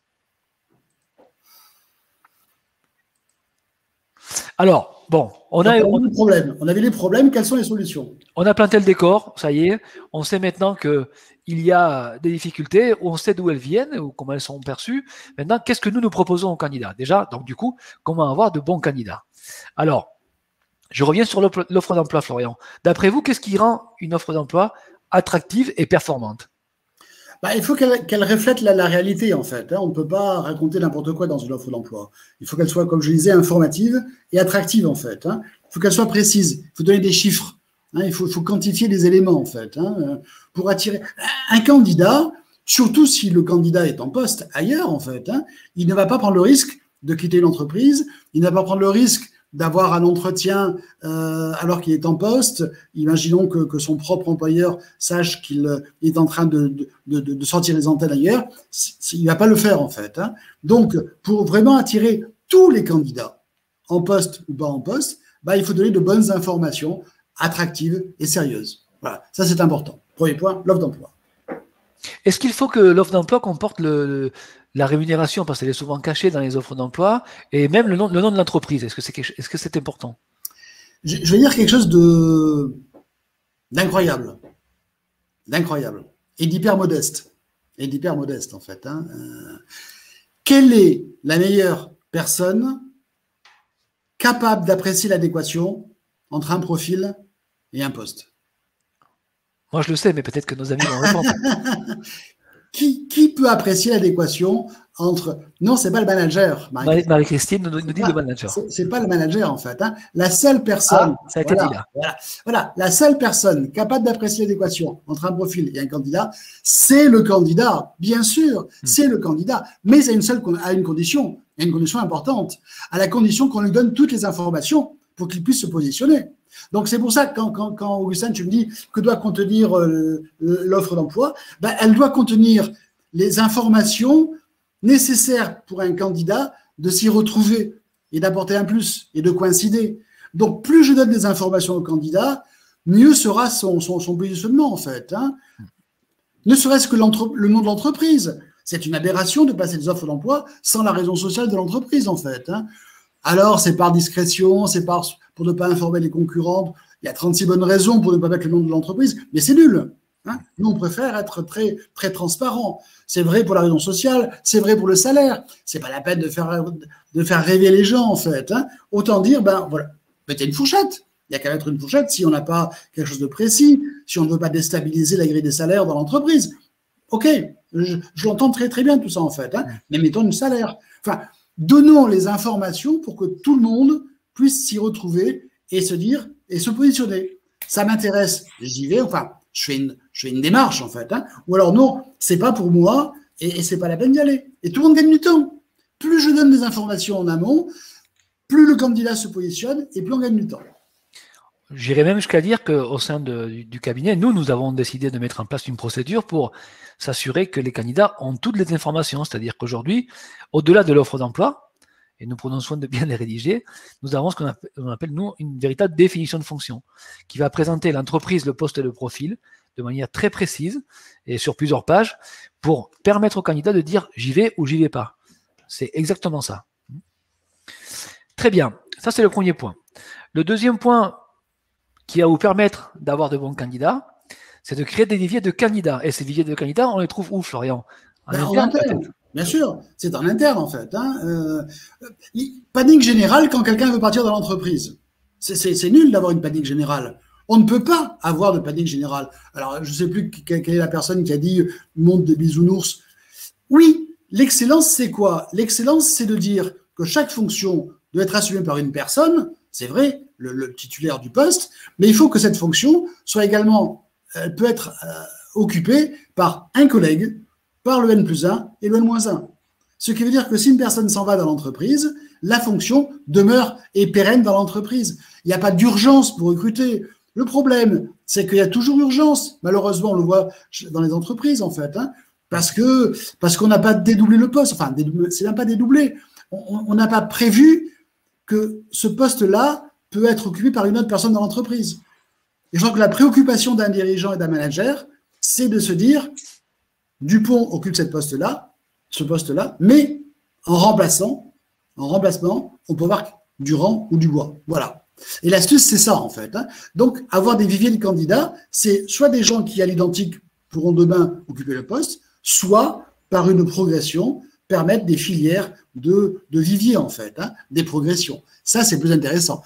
A: Alors, bon, on a
B: vu les problèmes, quelles sont les solutions?
A: On a planté le décor, ça y est, on sait maintenant qu'il y a des difficultés, on sait d'où elles viennent ou comment elles sont perçues. Maintenant, qu'est-ce que nous proposons aux candidats? Déjà, donc du coup, comment avoir de bons candidats? Alors, je reviens sur l'offre d'emploi, Florian. D'après vous, qu'est-ce qui rend une offre d'emploi attractive et performante?
B: Il faut qu'elle reflète la réalité, en fait. On ne peut pas raconter n'importe quoi dans une offre d'emploi. Il faut qu'elle soit, comme je disais, informative et attractive, en fait. Il faut qu'elle soit précise. Il faut donner des chiffres. Il faut quantifier les éléments, en fait, pour attirer un candidat, surtout si le candidat est en poste ailleurs, en fait. Il ne va pas prendre le risque de quitter une entreprise. Il ne va pas prendre le risque d'avoir un entretien alors qu'il est en poste. Imaginons que son propre employeur sache qu'il est en train de sortir les antennes ailleurs. Il ne va pas le faire, en fait. Donc, pour vraiment attirer tous les candidats, en poste ou pas en poste, il faut donner de bonnes informations attractives et sérieuses. Voilà, ça c'est important. Premier point, l'offre d'emploi.
A: Est-ce qu'il faut que l'offre d'emploi comporte la rémunération, parce qu'elle est souvent cachée dans les offres d'emploi, et même le nom de l'entreprise? Est-ce que c'est important?
B: Je vais dire quelque chose d'incroyable, et d'hyper modeste, en fait. Quelle est la meilleure personne capable d'apprécier l'adéquation entre un profil et un poste?
A: Moi, je le sais, mais peut-être que nos amis vont répondre.
B: Qui peut apprécier l'adéquation entre… Non, c'est pas le manager.
A: Marie-Christine nous dit le manager.
B: C'est pas le manager, en fait. La seule personne…
A: ça a été dit là.
B: Voilà, la seule personne capable d'apprécier l'adéquation entre un profil et un candidat, c'est le candidat. Bien sûr, c'est le candidat. Mais à une condition importante, à la condition qu'on lui donne toutes les informations pour qu'il puisse se positionner. Donc, c'est pour ça que quand Augustin, tu me dis que doit contenir l'offre d'emploi, elle doit contenir les informations nécessaires pour un candidat de s'y retrouver et d'apporter un plus et de coïncider. Donc, plus je donne des informations au candidat, mieux sera son positionnement, en fait. Ne serait-ce que le nom de l'entreprise. C'est une aberration de passer des offres d'emploi sans la raison sociale de l'entreprise, en fait. Alors, c'est par discrétion, c'est pour ne pas informer les concurrents. Il y a 36 bonnes raisons pour ne pas mettre le nom de l'entreprise, mais c'est nul. Nous, on préfère être très, très transparent. C'est vrai pour la raison sociale, c'est vrai pour le salaire. C'est pas la peine de faire rêver les gens, en fait. Autant dire, voilà, mettez une fourchette. Il y a qu'à mettre une fourchette si on n'a pas quelque chose de précis, si on ne veut pas déstabiliser la grille des salaires dans l'entreprise. OK, je l'entends très, très bien tout ça, en fait. Mais mettons une salaire. Enfin, donnons les informations pour que tout le monde puisse s'y retrouver et se dire et se positionner. Ça m'intéresse, j'y vais. Enfin, je fais une démarche, en fait. Ou alors non, c'est pas pour moi et c'est pas la peine d'y aller. Et tout le monde gagne du temps. Plus je donne des informations en amont, plus le candidat se positionne et plus on gagne du temps.
A: J'irais même jusqu'à dire qu'au sein du cabinet, nous avons décidé de mettre en place une procédure pour s'assurer que les candidats ont toutes les informations. C'est-à-dire qu'aujourd'hui, au-delà de l'offre d'emploi, et nous prenons soin de bien les rédiger, nous avons ce qu'on appelle, nous, une véritable définition de fonction qui va présenter l'entreprise, le poste et le profil de manière très précise et sur plusieurs pages pour permettre aux candidats de dire j'y vais ou j'y vais pas. C'est exactement ça. Très bien. Ça, c'est le premier point. Le deuxième point qui va vous permettre d'avoir de bons candidats, c'est de créer des viviers de candidats. Et ces viviers de candidats, on les trouve où, Florian?
B: En interne, bien sûr. C'est en interne, en fait. Panique générale quand quelqu'un veut partir de l'entreprise. C'est nul d'avoir une panique générale. On ne peut pas avoir de panique générale. Alors, je ne sais plus quelle est la personne qui a dit « monde de bisounours ». Oui, l'excellence, c'est quoi? L'excellence, c'est de dire que chaque fonction doit être assumée par une personne, c'est vrai, le titulaire du poste, mais il faut que cette fonction soit également, elle peut être occupée par un collègue, par le N+1 et le N-1. Ce qui veut dire que si une personne s'en va dans l'entreprise, la fonction demeure et pérenne dans l'entreprise. Il n'y a pas d'urgence pour recruter. Le problème, c'est qu'il y a toujours urgence. Malheureusement, on le voit dans les entreprises, en fait, hein, parce qu'on n'a pas dédoublé le poste. Enfin, c'est même pas dédoublé. On n'a pas prévu que ce poste-là peut être occupé par une autre personne dans l'entreprise. Et je crois que la préoccupation d'un dirigeant et d'un manager, c'est de se dire, Dupont occupe ce poste-là, mais en remplacement, on peut avoir Durand ou Dubois. Voilà. Et l'astuce, c'est ça, en fait, hein. Donc, avoir des viviers de candidats, c'est soit des gens qui, à l'identique, pourront demain occuper le poste, soit, par une progression, permettre des filières de viviers, en fait, hein, des progressions. Ça, c'est plus intéressant.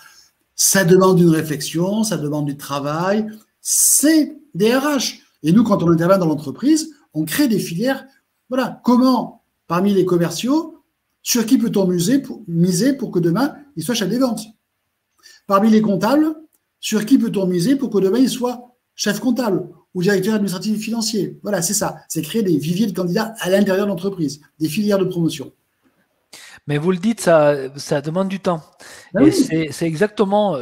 B: Ça demande une réflexion, ça demande du travail. C'est des RH. Et nous, quand on intervient dans l'entreprise, on crée des filières. Voilà. Comment, parmi les commerciaux, sur qui peut-on miser pour que demain, il soit chef des ventes? Parmi les comptables, sur qui peut-on miser pour que demain, il soit chef comptable ou directeur administratif et financier? Voilà, c'est ça. C'est créer des viviers de candidats à l'intérieur de l'entreprise, des filières de promotion.
A: Mais vous le dites, ça demande du temps.
B: Ben
A: et
B: oui.
A: c'est exactement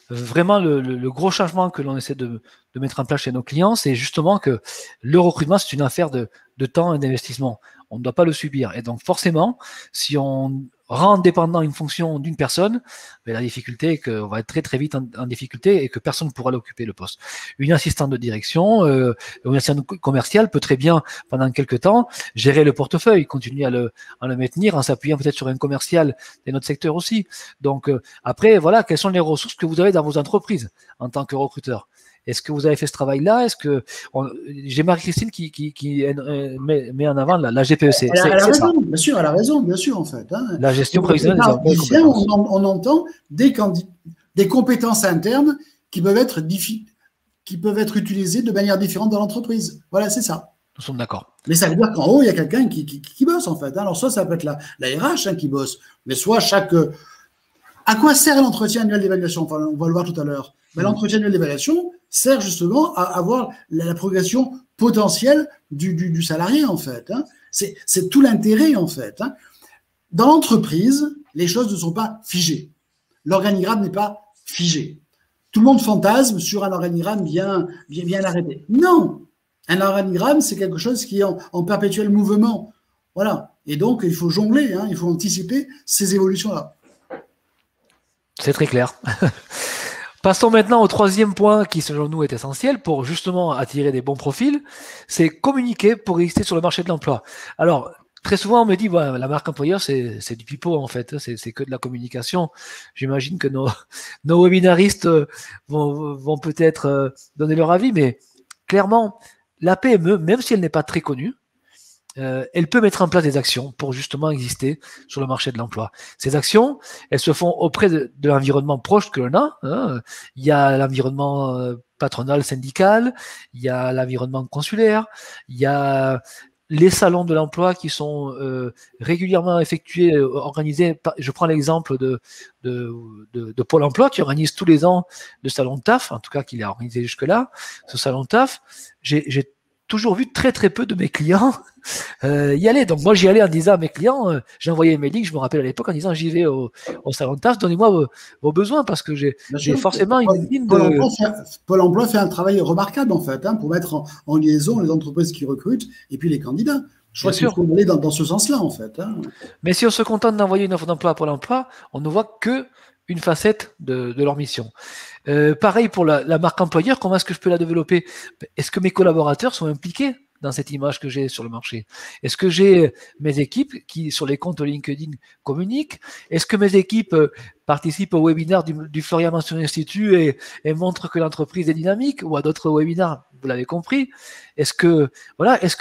A: vraiment le gros changement que l'on essaie de mettre en place chez nos clients, c'est justement que le recrutement, c'est une affaire de temps et d'investissement. On ne doit pas le subir. Et donc forcément, si on rend dépendant une fonction d'une personne, ben la difficulté est qu'on va être très très vite en difficulté et que personne ne pourra l'occuper le poste. Une assistante de direction, une assistante commerciale peut très bien, pendant quelques temps, gérer le portefeuille, continuer à le maintenir en s'appuyant peut-être sur un commercial de notre secteur aussi. Donc après, voilà, quelles sont les ressources que vous avez dans vos entreprises en tant que recruteur? Est-ce que vous avez fait ce travail-là? J'ai Marie-Christine qui met en avant la GPEC.
B: Elle a
A: C'est ça.
B: raison, bien sûr, elle a raison, bien sûr, en fait, hein.
A: La gestion
B: Donc,
A: prévisionnelle des
B: par
A: emplois et
B: vivien,
A: compétences.
B: on entend des compétences internes qui peuvent être utilisées de manière différente dans l'entreprise. Voilà, c'est ça.
A: Nous sommes d'accord.
B: Mais ça veut dire qu'en haut, il y a quelqu'un qui bosse, en fait, hein. Alors, soit ça peut être la RH, hein, qui bosse, mais soit à quoi sert l'entretien annuel d'évaluation? Enfin, on va le voir tout à l'heure. Ben, l'entretien annuel d'évaluation sert justement à avoir la progression potentielle du salarié, en fait, hein. C'est tout l'intérêt, en fait, hein. Dans l'entreprise, les choses ne sont pas figées. L'organigramme n'est pas figé. Tout le monde fantasme sur un organigramme bien arrêté. Non! Un organigramme, c'est quelque chose qui est en perpétuel mouvement. Voilà. Et donc, il faut jongler, hein, il faut anticiper ces évolutions-là.
A: C'est très clair. Passons maintenant au troisième point qui, selon nous, est essentiel pour justement attirer des bons profils, c'est communiquer pour exister sur le marché de l'emploi. Alors, très souvent, on me dit, bah, la marque employeur, c'est du pipeau, en fait, c'est que de la communication. J'imagine que nos webinaristes vont peut-être donner leur avis, mais clairement, la PME, même si elle n'est pas très connue, elle peut mettre en place des actions pour justement exister sur le marché de l'emploi. Ces actions, elles se font auprès de l'environnement proche que l'on a, hein. Il y a l'environnement patronal, syndical, il y a l'environnement consulaire, il y a les salons de l'emploi qui sont régulièrement effectués, organisés. Je prends l'exemple de Pôle emploi qui organise tous les ans le salon de TAF, en tout cas qu'il a organisé jusque-là, ce salon de TAF. J'ai toujours vu très très peu de mes clients y aller. Donc moi j'y allais en disant à mes clients, j'ai envoyé mes links, je me rappelle à l'époque, en disant j'y vais au salon de TAF, donnez-moi vos besoins parce que j'ai forcément une ligne de...
B: Pôle emploi fait un travail remarquable en fait, hein, pour mettre en liaison les entreprises qui recrutent et puis les candidats. Je crois qu'il faut aller dans ce sens-là en fait, hein.
A: Mais si on se contente d'envoyer une offre d'emploi à Pôle emploi, on ne voit que une facette de leur mission. Pareil pour la marque employeur, comment est-ce que je peux la développer? Est-ce que mes collaborateurs sont impliqués dans cette image que j'ai sur le marché? Est-ce que j'ai mes équipes qui, sur les comptes LinkedIn, communiquent? Est-ce que mes équipes participent au webinaire du Florian Mansion Institute et montrent que l'entreprise est dynamique, ou à d'autres webinaires, vous l'avez compris? Est-ce que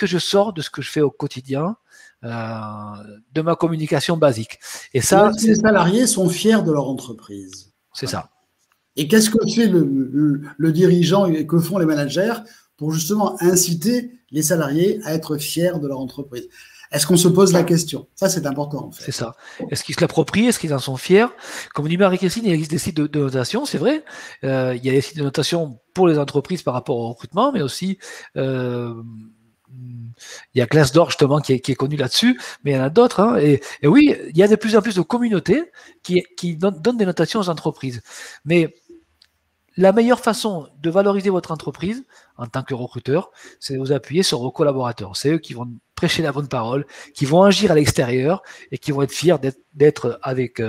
A: je sors de ce que je fais au quotidien, de ma communication basique? Et ça,
B: les salariés sont fiers de leur entreprise.
A: C'est ça.
B: Et qu'est-ce que fait le dirigeant et que font les managers pour justement inciter les salariés à être fiers de leur entreprise? Est-ce qu'on se pose la question? Ça, c'est important, en fait.
A: C'est ça. Est-ce qu'ils se l'approprient? Est-ce qu'ils en sont fiers? Comme dit Marie-Christine, il existe des sites de notation, c'est vrai. Il y a des sites de notation pour les entreprises par rapport au recrutement, mais aussi il y a Glassdoor justement qui est connu là-dessus, mais il y en a d'autres. Hein, et oui, il y a de plus en plus de communautés qui donnent des notations aux entreprises. Mais la meilleure façon de valoriser votre entreprise en tant que recruteur, c'est de vous appuyer sur vos collaborateurs. C'est eux qui vont prêcher la bonne parole, qui vont agir à l'extérieur et qui vont être fiers d'être avec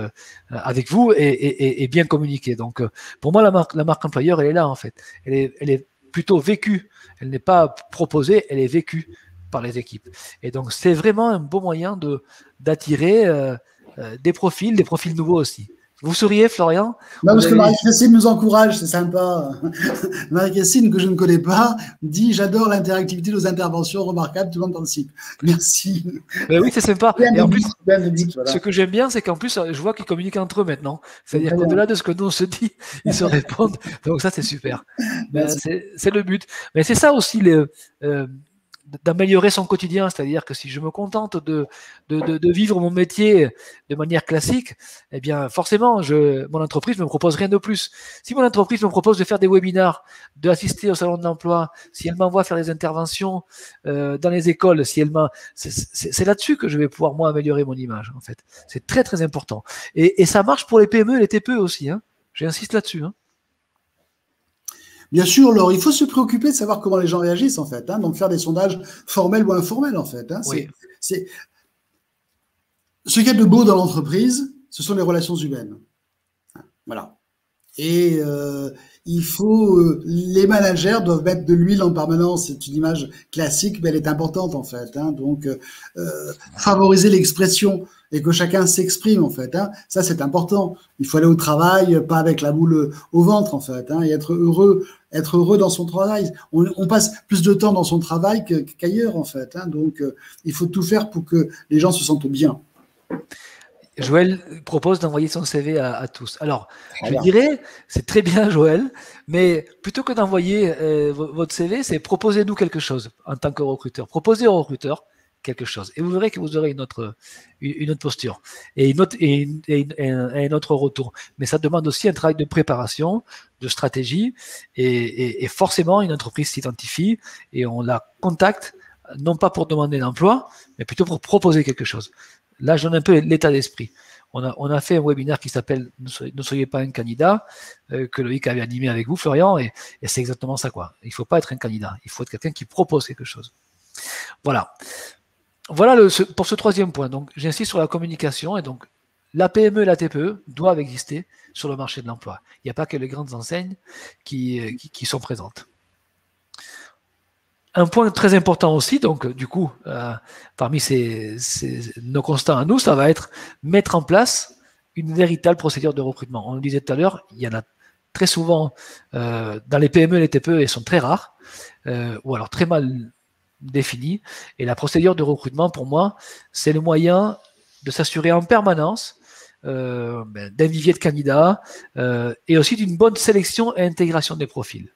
A: vous et bien communiquer. Donc, pour moi, la marque employeur, elle est là en fait. Elle est plutôt vécue. Elle n'est pas proposée, elle est vécue par les équipes. Et donc, c'est vraiment un beau moyen d'attirer des profils nouveaux aussi. Vous souriez, Florian?
B: Non, parce que Marie-Christine nous encourage, c'est sympa. Marie-Christine, que je ne connais pas, dit « J'adore l'interactivité de nos interventions, remarquable, tout le monde participe. » Merci.
A: Oui, c'est sympa. Et en plus,
B: voilà.
A: ce que j'aime bien, c'est qu'en plus, je vois qu'ils communiquent entre eux maintenant. C'est-à-dire qu'au-delà de ce que nous on se dit, ils se répondent. Donc ça, c'est super. C'est le but. Mais c'est ça aussi d'améliorer son quotidien, c'est-à-dire que si je me contente de vivre mon métier de manière classique, eh bien forcément, mon entreprise ne me propose rien de plus. Si mon entreprise me propose de faire des webinars, d'assister au salon de l'emploi, si elle m'envoie faire des interventions dans les écoles, c'est là-dessus que je vais pouvoir moi améliorer mon image. En fait, c'est très très important. Et ça marche pour les PME et les TPE aussi. Hein. J'insiste là-dessus. Hein.
B: Bien sûr, Laure, il faut se préoccuper de savoir comment les gens réagissent, en fait. Hein, donc, faire des sondages formels ou informels, en fait. Hein,
A: oui.
B: Ce qu'il y a de beau dans l'entreprise, ce sont les relations humaines. Voilà. Et les managers doivent mettre de l'huile en permanence. C'est une image classique, mais elle est importante, en fait. Hein, donc, favoriser l'expression et que chacun s'exprime, en fait. Hein, ça, c'est important. Il faut aller au travail, pas avec la boule au ventre, en fait, hein, et être heureux dans son travail. On passe plus de temps dans son travail qu'ailleurs, en fait. Hein, donc, il faut tout faire pour que les gens se sentent bien.
A: Joël propose d'envoyer son CV à tous. Alors, je dirais, c'est très bien, Joël, mais plutôt que d'envoyer votre CV, c'est proposez-nous quelque chose en tant que recruteur. Proposez au recruteur quelque chose. Et vous verrez que vous aurez une autre posture et un autre retour. Mais ça demande aussi un travail de préparation, de stratégie, et forcément, une entreprise s'identifie et on la contacte, non pas pour demander l'emploi, mais plutôt pour proposer quelque chose. Là, je donne un peu l'état d'esprit. On a fait un webinaire qui s'appelle « Ne soyez pas un candidat », que Loïc avait animé avec vous, Florian, et c'est exactement ça, quoi. Il ne faut pas être un candidat, il faut être quelqu'un qui propose quelque chose. Voilà. Voilà pour ce troisième point. Donc, j'insiste sur la communication, et donc, la PME et la TPE doivent exister sur le marché de l'emploi. Il n'y a pas que les grandes enseignes qui sont présentes. Un point très important aussi, donc du coup, parmi nos constats à nous, ça va être mettre en place une véritable procédure de recrutement. On le disait tout à l'heure, il y en a très souvent dans les PME et les TPE, elles sont très rares, ou alors très mal définies. Et la procédure de recrutement, pour moi, c'est le moyen de s'assurer en permanence d'un vivier de candidats et aussi d'une bonne sélection et intégration des profils.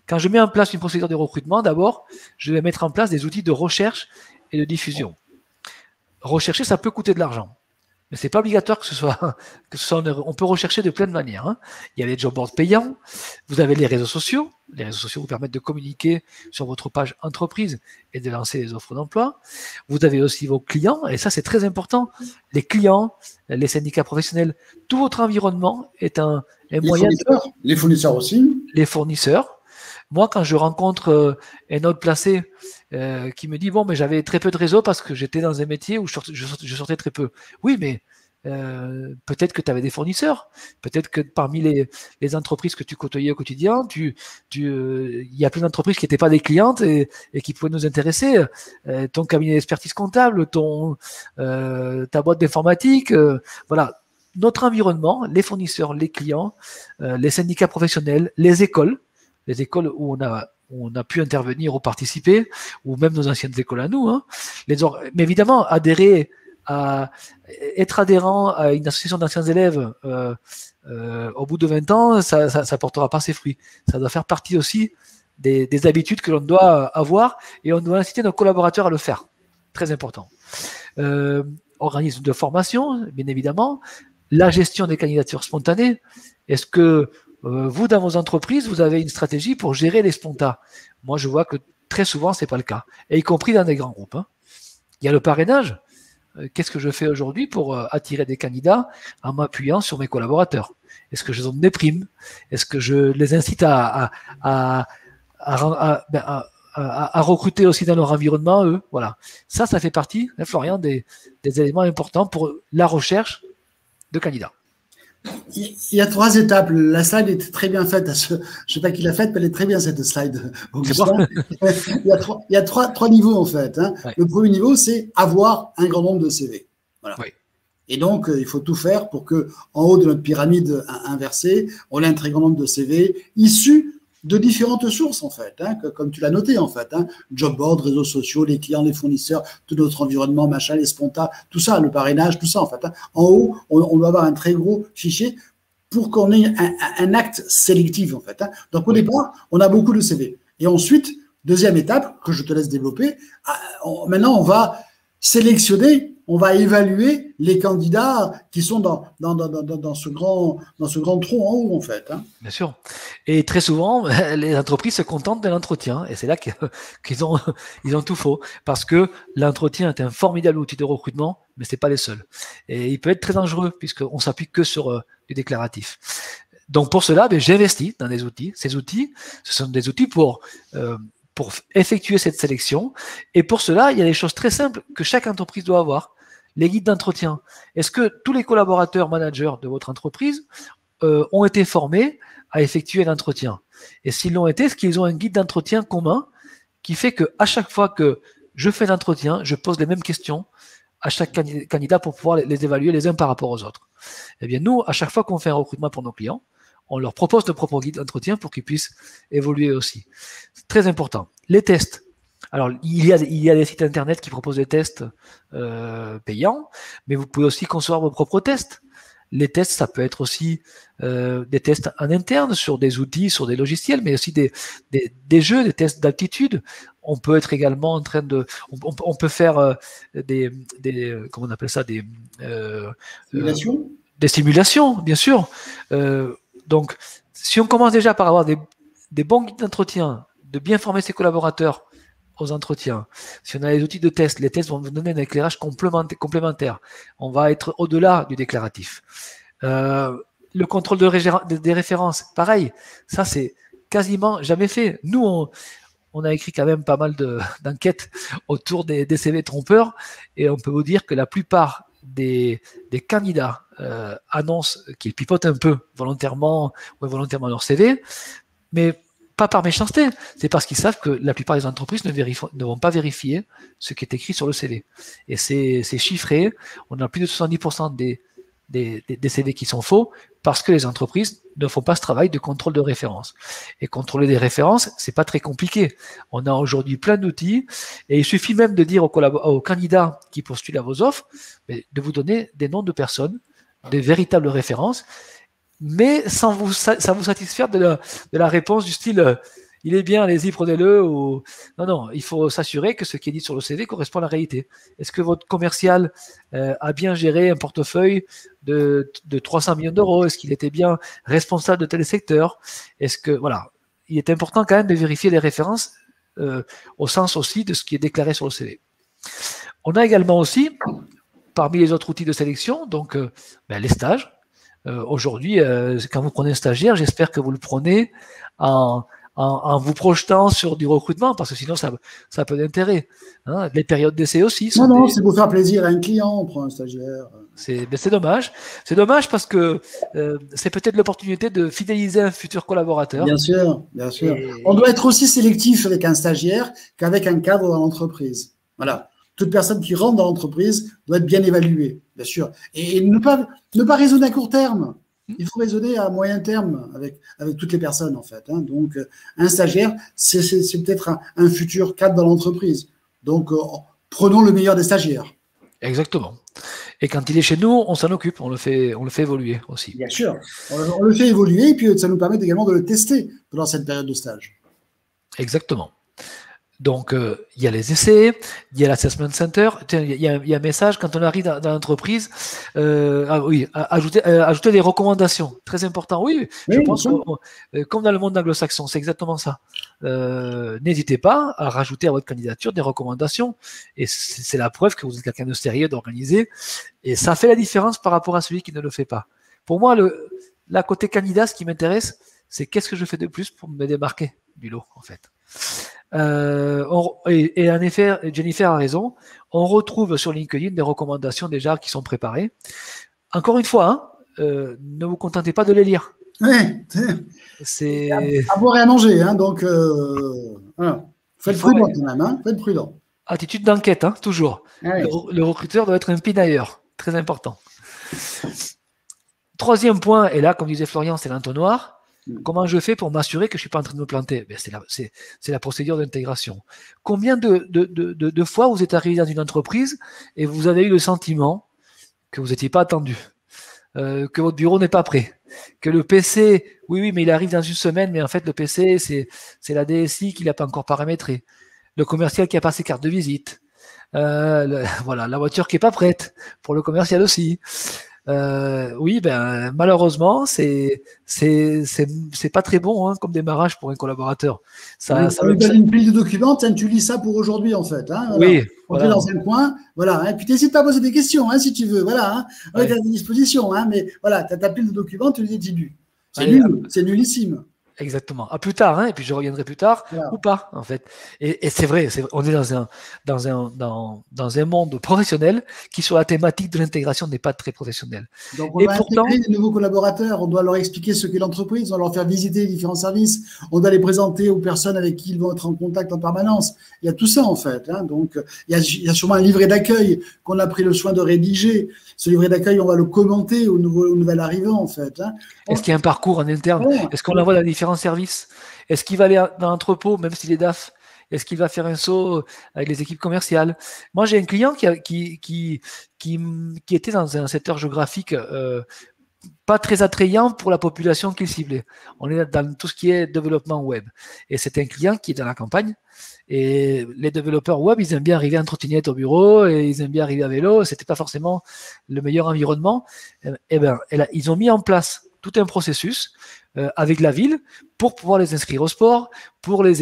A: Quand je mets en place une procédure de recrutement, d'abord, je vais mettre en place des outils de recherche et de diffusion. Rechercher, ça peut coûter de l'argent. Mais ce n'est pas obligatoire que ce soit on peut rechercher de plein de manières. Hein. Il y a les job boards payants, vous avez les réseaux sociaux. Les réseaux sociaux vous permettent de communiquer sur votre page entreprise et de lancer des offres d'emploi. Vous avez aussi vos clients, et ça c'est très important. Les clients, les syndicats professionnels, tout votre environnement est un moyen.
B: Les fournisseurs aussi.
A: Les fournisseurs. Moi, quand je rencontre un autre placé qui me dit « Bon, mais j'avais très peu de réseau parce que j'étais dans un métier où je sortais très peu. » Oui, mais peut-être que tu avais des fournisseurs. Peut-être que parmi les entreprises que tu côtoyais au quotidien, il y a plein d'entreprises qui n'étaient pas des clientes et qui pouvaient nous intéresser. Ton cabinet d'expertise comptable, ta boîte d'informatique, voilà. Notre environnement, les fournisseurs, les clients, les syndicats professionnels, les écoles où on a pu intervenir ou participer, ou même nos anciennes écoles à nous. Hein. Mais évidemment, être adhérent à une association d'anciens élèves au bout de 20 ans, ça ne portera pas ses fruits. Ça doit faire partie aussi des habitudes que l'on doit avoir, et on doit inciter nos collaborateurs à le faire. Très important. Organisme de formation, bien évidemment, la gestion des candidatures spontanées. Est-ce que vous, dans vos entreprises, vous avez une stratégie pour gérer les spontas? Moi, je vois que très souvent, c'est pas le cas, et y compris dans des grands groupes. Hein. Il y a le parrainage. Qu'est-ce que je fais aujourd'hui pour attirer des candidats en m'appuyant sur mes collaborateurs? Est-ce que je donne des primes? Est-ce que je les incite à recruter aussi dans leur environnement, eux? Voilà. Ça fait partie, hein, Florian, des éléments importants pour la recherche de candidats.
B: Il y a 3 étapes. La slide est très bien faite. Je ne sais pas qui l'a faite, mais elle est très bien cette slide. Il y a trois niveaux en fait. Hein. Ouais. Le premier niveau, c'est avoir un grand nombre de CV. Voilà. Oui. Et donc, il faut tout faire pour que, en haut de notre pyramide inversée, on ait un très grand nombre de CV issus de différentes sources, en fait, hein, comme tu l'as noté, en fait. Hein, job board, réseaux sociaux, les clients, les fournisseurs, tout notre environnement, machin, les spontas, tout ça, le parrainage, tout ça, en fait. Hein. En haut, on doit avoir un très gros fichier pour qu'on ait un acte sélectif, en fait. Hein. Donc, au départ, on a beaucoup de CV. Et ensuite, deuxième étape, que je te laisse développer, maintenant, on va sélectionner, on va évaluer les candidats qui sont dans ce grand tronc en haut, en fait. Hein.
A: Bien sûr. Et très souvent, les entreprises se contentent de l'entretien. Et c'est là qu'ils ont tout faux. Parce que l'entretien est un formidable outil de recrutement, mais ce n'est pas les seuls. Et il peut être très dangereux, puisqu'on ne s'appuie que sur du déclaratif. Donc pour cela, j'investis dans des outils. Ces outils, ce sont des outils pour effectuer cette sélection. Et pour cela, il y a des choses très simples que chaque entreprise doit avoir. Les guides d'entretien. Est-ce que tous les collaborateurs managers de votre entreprise ont été formés à effectuer l'entretien? Et s'ils l'ont été, est-ce qu'ils ont un guide d'entretien commun qui fait qu'à chaque fois que je fais l'entretien, je pose les mêmes questions à chaque candidat pour pouvoir les évaluer les uns par rapport aux autres? Eh bien, nous, à chaque fois qu'on fait un recrutement pour nos clients, on leur propose nos propres guides d'entretien pour qu'ils puissent évoluer aussi. C'est très important. Les tests. Alors, il y a des sites internet qui proposent des tests payants, mais vous pouvez aussi concevoir vos propres tests. Les tests, ça peut être aussi des tests en interne sur des outils, sur des logiciels, mais aussi des jeux, des tests d'aptitude. On peut être également en train de... On peut faire comment on appelle ça, des simulations, bien sûr. Donc, si on commence déjà par avoir des bons guides d'entretien, de bien former ses collaborateurs aux entretiens, si on a les outils de test, les tests vont vous donner un éclairage complémentaire. On va être au-delà du déclaratif. Le contrôle des références, pareil, ça c'est quasiment jamais fait. Nous, on a écrit quand même pas mal d'enquêtes autour des CV trompeurs, et on peut vous dire que la plupart des candidats annoncent qu'ils pipotent un peu volontairement ou involontairement leur CV, mais pas par méchanceté, c'est parce qu'ils savent que la plupart des entreprises ne vont pas vérifier ce qui est écrit sur le CV. Et c'est chiffré, on a plus de 70% des CV qui sont faux, parce que les entreprises ne font pas ce travail de contrôle de référence. Et contrôler des références, c'est pas très compliqué. On a aujourd'hui plein d'outils, et il suffit même de dire aux candidats qui postulent à vos offres, de vous donner des noms de personnes, des véritables références, mais sans vous satisfaire de la réponse du style il est bien, allez-y, prenez-le, ou non, il faut s'assurer que ce qui est dit sur le CV correspond à la réalité. Est-ce que votre commercial a bien géré un portefeuille de 300 millions d'euros? Est-ce qu'il était bien responsable de tel secteur? Est-ce que, voilà, il est important quand même de vérifier les références au sens aussi de ce qui est déclaré sur le CV. On a également aussi, parmi les autres outils de sélection, donc les stages. Aujourd'hui, quand vous prenez un stagiaire, j'espère que vous le prenez en vous projetant sur du recrutement, parce que sinon ça a peu d'intérêt. Hein. Les périodes d'essai aussi.
B: Non, c'est pour faire plaisir à un client, on prend un stagiaire.
A: C'est dommage. C'est dommage parce que c'est peut-être l'opportunité de fidéliser un futur collaborateur.
B: Bien sûr, bien sûr. On doit être aussi sélectif avec un stagiaire qu'avec un cadre dans l'entreprise. Voilà. Toute personne qui rentre dans l'entreprise doit être bien évaluée, bien sûr. Et ne pas raisonner à court terme. Il faut raisonner à moyen terme avec toutes les personnes, en fait. Hein. Donc, un stagiaire, c'est peut-être un futur cadre dans l'entreprise. Donc, prenons le meilleur des stagiaires.
A: Exactement. Et quand il est chez nous, on s'en occupe, on le fait évoluer aussi.
B: Bien sûr. On le fait évoluer, et puis ça nous permet également de le tester pendant cette période de stage.
A: Exactement. Donc, il y a les essais, il y a l'assessment center. Tiens, il y a un message quand on arrive dans l'entreprise. Ajouter des recommandations. Très important. Oui, je
B: Oui, bien
A: pense
B: sûr.
A: que comme dans le monde anglo-saxon, c'est exactement ça. N'hésitez pas à rajouter à votre candidature des recommandations. Et c'est la preuve que vous êtes quelqu'un de sérieux, d'organisé. Et ça fait la différence par rapport à celui qui ne le fait pas. Pour moi, la côté candidat, ce qui m'intéresse, c'est qu'est-ce que je fais de plus pour me démarquer du lot, en fait. Et en effet, Jennifer a raison, on retrouve sur LinkedIn des recommandations déjà qui sont préparées. Encore une fois, ne vous contentez pas de les lire.
B: Ouais,
A: C'est
B: à boire et à manger, hein, donc voilà. Faites prudent quand même, hein, faites prudent.
A: Attitude d'enquête, hein, toujours.
B: Ouais.
A: Le recruteur doit être un pinailleur, très important. Troisième point, et là, comme disait Florian, c'est l'entonnoir. Comment je fais pour m'assurer que je ne suis pas en train de me planter? C'est la procédure d'intégration. Combien de fois vous êtes arrivé dans une entreprise et vous avez eu le sentiment que vous n'étiez pas attendu, que votre bureau n'est pas prêt, que le PC, oui, mais il arrive dans une semaine, mais en fait le PC, c'est la DSI qui ne l'a pas encore paramétré, le commercial qui n'a pas ses cartes de visite, voilà, la voiture qui n'est pas prête, pour le commercial aussi. Oui, ben malheureusement, c'est pas très bon hein, comme démarrage pour un collaborateur.
B: Ça donne une pile de documents, tiens, tu lis ça pour aujourd'hui en fait. Hein, voilà.
A: Oui,
B: on est dans un coin, voilà. Hein, puis n'hésite pas à poser des questions hein, si tu veux, voilà. Hein, avec à disposition, hein, mais voilà, tu as ta pile de documents, tu les étudies. C'est nul, c'est nullissime.
A: Exactement. À plus tard, hein, et puis je reviendrai plus tard, ou pas, en fait. Et c'est vrai, on est dans un monde professionnel qui, sur la thématique de l'intégration, n'est pas très professionnel.
B: Donc, on doit intégrer des nouveaux collaborateurs, on doit leur expliquer ce qu'est l'entreprise, on doit leur faire visiter les différents services, on doit les présenter aux personnes avec qui ils vont être en contact en permanence. Il y a tout ça, en fait. Hein. Donc, il y a sûrement un livret d'accueil qu'on a pris le soin de rédiger. Ce livret d'accueil, on va le commenter au nouvel arrivant, en fait. Hein.
A: Est-ce qu'il y a un parcours en interne? Est-ce qu'on l'envoie dans différents services? Est-ce qu'il va aller dans l'entrepôt, même s'il est DAF? Est-ce qu'il va faire un saut avec les équipes commerciales? Moi, j'ai un client qui était dans un secteur géographique pas très attrayant pour la population qu'il ciblait. On est dans tout ce qui est développement web. Et c'est un client qui est dans la campagne. Et les développeurs web, ils aiment bien arriver en trottinette au bureau et ils aiment bien arriver à vélo. C'était pas forcément le meilleur environnement. Et ben, ils ont mis en place tout un processus avec la ville pour pouvoir les inscrire au sport, pour leur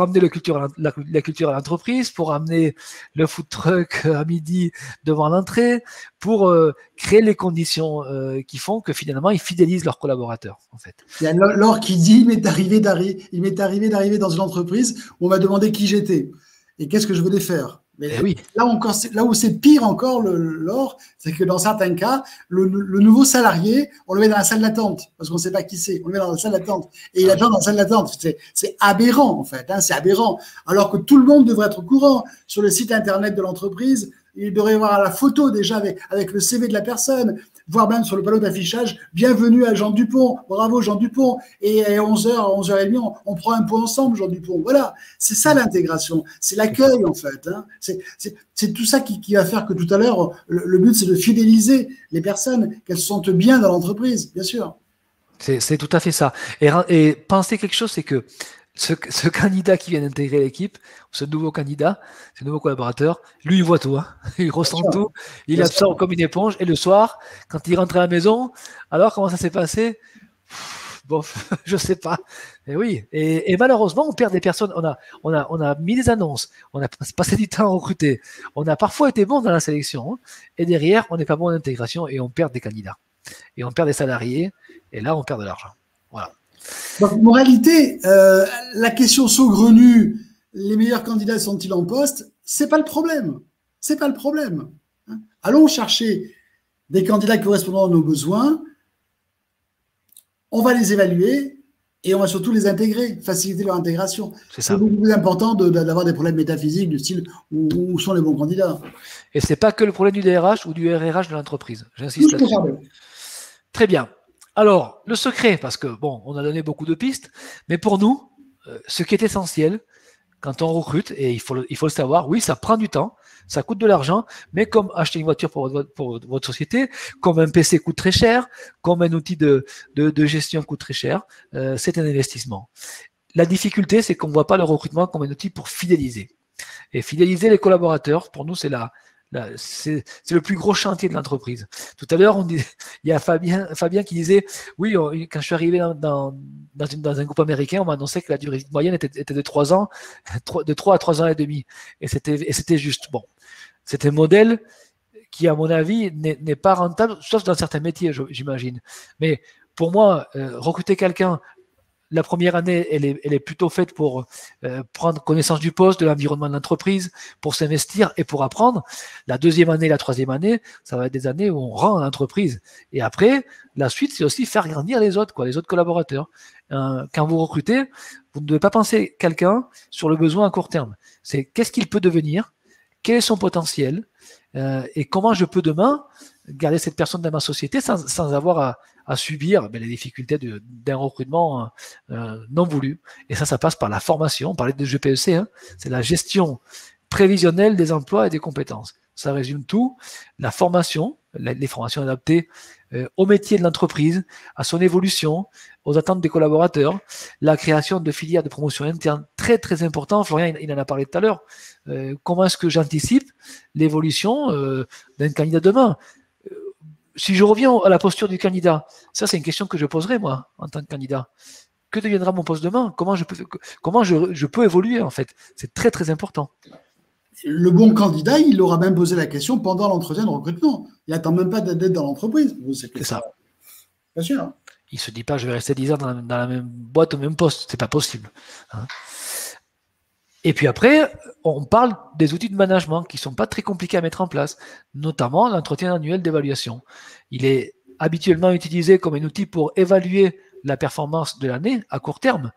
A: amener la culture à l'entreprise, pour amener le food truck à midi devant l'entrée, pour créer les conditions qui font que finalement ils fidélisent leurs collaborateurs. En fait.
B: Il y a Laure qui dit il m'est arrivé d'arriver dans une entreprise où on m'a demandé qui j'étais et qu'est-ce que je voulais faire. Mais
A: oui.
B: là où c'est pire encore, Laure, c'est que dans certains cas, le nouveau salarié, on le met dans la salle d'attente parce qu'on ne sait pas qui c'est. On le met dans la salle d'attente et il attend dans la salle d'attente. C'est aberrant en fait, hein, c'est aberrant. Alors que tout le monde devrait être au courant sur le site internet de l'entreprise. Il devrait y avoir la photo déjà avec le CV de la personne, voire même sur le panneau d'affichage, bienvenue à Jean Dupont, bravo Jean Dupont, et à 11h, 11h30, on prend un pot ensemble, Jean Dupont. Voilà, c'est ça l'intégration, c'est l'accueil en fait. Hein. C'est tout ça qui va faire que tout à l'heure, le but c'est de fidéliser les personnes, qu'elles se sentent bien dans l'entreprise, bien sûr.
A: C'est tout à fait ça. Et penser quelque chose, c'est que ce candidat qui vient d'intégrer l'équipe, ce nouveau candidat, ce nouveau collaborateur, lui, il voit tout, hein. Il ressent tout, il absorbe comme une éponge. Et le soir, quand il rentre à la maison, alors comment ça s'est passé? Bon, je sais pas. Et oui. Et malheureusement, on perd des personnes. On a mis des annonces, on a passé du temps à recruter, on a parfois été bon dans la sélection, hein, et derrière, on n'est pas bon en intégration et on perd des candidats. Et on perd des salariés, et là, on perd de l'argent. Voilà.
B: Donc, moralité, la question saugrenue, les meilleurs candidats sont-ils en poste? C'est pas le problème. C'est pas le problème. Hein. Allons chercher des candidats correspondant à nos besoins. On va les évaluer et on va surtout les intégrer, faciliter leur intégration. C'est beaucoup plus important d'avoir des problèmes métaphysiques du style où sont les bons candidats.
A: Et c'est pas que le problème du DRH ou du RRH de l'entreprise. J'insiste là-dessus. Très bien. Alors, le secret, parce que, bon, on a donné beaucoup de pistes, mais pour nous, ce qui est essentiel, quand on recrute, et il faut le savoir, oui, ça prend du temps, ça coûte de l'argent, mais comme acheter une voiture pour votre société, comme un PC coûte très cher, comme un outil de gestion coûte très cher, c'est un investissement. la difficulté, c'est qu'on ne voit pas le recrutement comme un outil pour fidéliser. Et fidéliser les collaborateurs, pour nous, c'est le plus gros chantier de l'entreprise. Tout à l'heure, il y a Fabien qui disait, oui, quand je suis arrivé dans un groupe américain, on m'a annoncé que la durée moyenne était de 3 ans, de 3 à 3 ans et demi. Et c'était juste. Bon, c'est un modèle qui, à mon avis, n'est pas rentable, sauf dans certains métiers, j'imagine. Mais pour moi, recruter quelqu'un, la première année, elle est plutôt faite pour prendre connaissance du poste, de l'environnement de l'entreprise, pour s'investir et pour apprendre. La deuxième année, la troisième année, ça va être des années où on rend l'entreprise. Et après, la suite, c'est aussi faire grandir les autres collaborateurs. Quand vous recrutez, vous ne devez pas penser quelqu'un sur le besoin à court terme. C'est qu'est-ce qu'il peut devenir, quel est son potentiel, et comment je peux demain garder cette personne dans ma société sans avoir à subir les difficultés d'un recrutement non voulu. Et ça passe par la formation. On parlait de GPEC, hein, c'est la gestion prévisionnelle des emplois et des compétences. Ça résume tout. La formation, les formations adaptées au métier de l'entreprise, à son évolution, aux attentes des collaborateurs, la création de filières de promotion interne, très très important. Florian, il en a parlé tout à l'heure. Comment est-ce que j'anticipe l'évolution d'un candidat demain? Si je reviens à la posture du candidat, ça c'est une question que je poserai moi en tant que candidat. Que deviendra mon poste demain? Comment je peux évoluer en fait? C'est très très important.
B: Le bon candidat, il aura même posé la question pendant l'entretien de recrutement. Il n'attend même pas d'être dans l'entreprise.
A: C'est ça.
B: Bien sûr. Hein.
A: Il ne se dit pas je vais rester 10 ans dans la même boîte, au même poste. C'est pas possible. Hein. Et puis après, on parle des outils de management qui ne sont pas très compliqués à mettre en place, notamment l'entretien annuel d'évaluation. Il est habituellement utilisé comme un outil pour évaluer la performance de l'année à court terme,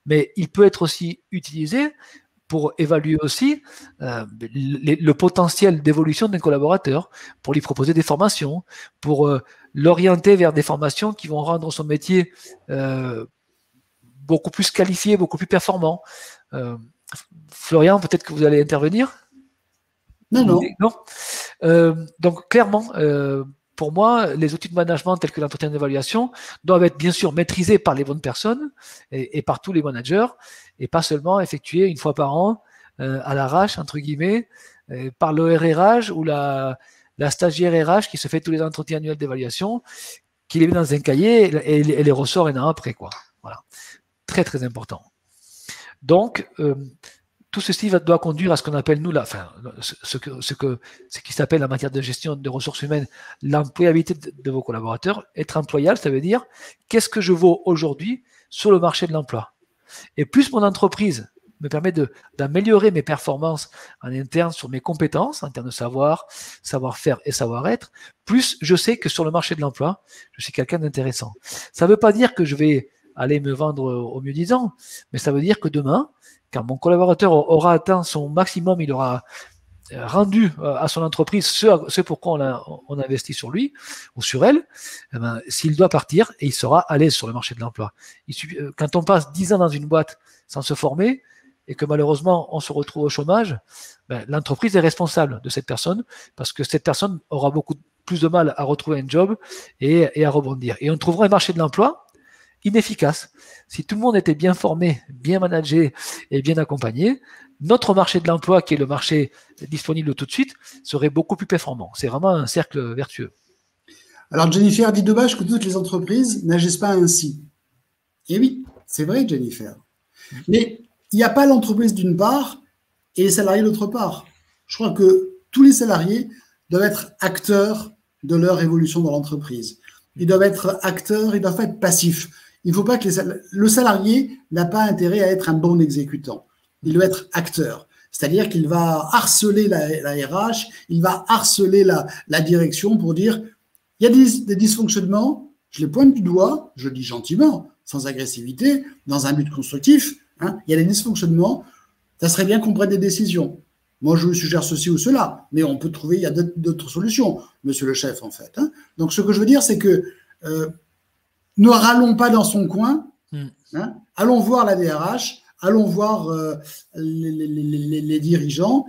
A: mais il peut être aussi utilisé pour évaluer aussi le potentiel d'évolution d'un collaborateur, pour lui proposer des formations, pour l'orienter vers des formations qui vont rendre son métier beaucoup plus qualifié, beaucoup plus performant. Florian, peut-être que vous allez intervenir?
B: Non.
A: Donc, clairement, pour moi, les outils de management tels que l'entretien d'évaluation doivent être bien sûr maîtrisés par les bonnes personnes et par tous les managers, et pas seulement effectués une fois par an à l'arrache, entre guillemets, par le RRH ou la stagiaire RH qui se fait tous les entretiens annuels d'évaluation, qui les met dans un cahier et les ressort un an après, quoi. Voilà. Très, très important. Donc, tout ceci doit conduire à ce qu'on appelle, nous, ce qui s'appelle en matière de gestion de ressources humaines, l'employabilité de vos collaborateurs. Être employable, ça veut dire qu'est-ce que je vaux aujourd'hui sur le marché de l'emploi. Et plus mon entreprise me permet d'améliorer mes performances en interne sur mes compétences, en termes de savoir-faire et savoir-être, plus je sais que sur le marché de l'emploi, je suis quelqu'un d'intéressant. Ça ne veut pas dire que je vais aller me vendre au mieux disant, mais ça veut dire que demain, quand mon collaborateur aura atteint son maximum, il aura rendu à son entreprise ce pourquoi on investit sur lui ou sur elle, eh ben, s'il doit partir, et il sera à l'aise sur le marché de l'emploi. Quand on passe 10 ans dans une boîte sans se former, et que malheureusement on se retrouve au chômage, ben, l'entreprise est responsable de cette personne, parce que cette personne aura beaucoup plus de mal à retrouver un job et à rebondir. Et on trouvera un marché de l'emploi inefficace. Si tout le monde était bien formé, bien managé et bien accompagné, notre marché de l'emploi, qui est le marché disponible tout de suite, serait beaucoup plus performant. C'est vraiment un cercle vertueux.
B: Alors Jennifer dit dommage que toutes les entreprises n'agissent pas ainsi. Et oui, c'est vrai Jennifer. Mais il n'y a pas l'entreprise d'une part et les salariés d'autre part. Je crois que tous les salariés doivent être acteurs de leur évolution dans l'entreprise. Ils doivent être acteurs, ils doivent être passifs. Il ne faut pas que le salarié n'a pas intérêt à être un bon exécutant. Il doit être acteur. C'est-à-dire qu'il va harceler la RH, il va harceler la direction pour dire il y a des dysfonctionnements, je les pointe du doigt, je le dis gentiment, sans agressivité, dans un but constructif. Hein, il y a des dysfonctionnements, ça serait bien qu'on prenne des décisions. Moi, je vous suggère ceci ou cela, mais on peut trouver, il y a d'autres solutions, monsieur le chef, en fait. Hein. Donc, ce que je veux dire, c'est que ne râlons pas dans son coin, hein, allons voir la DRH, allons voir les dirigeants.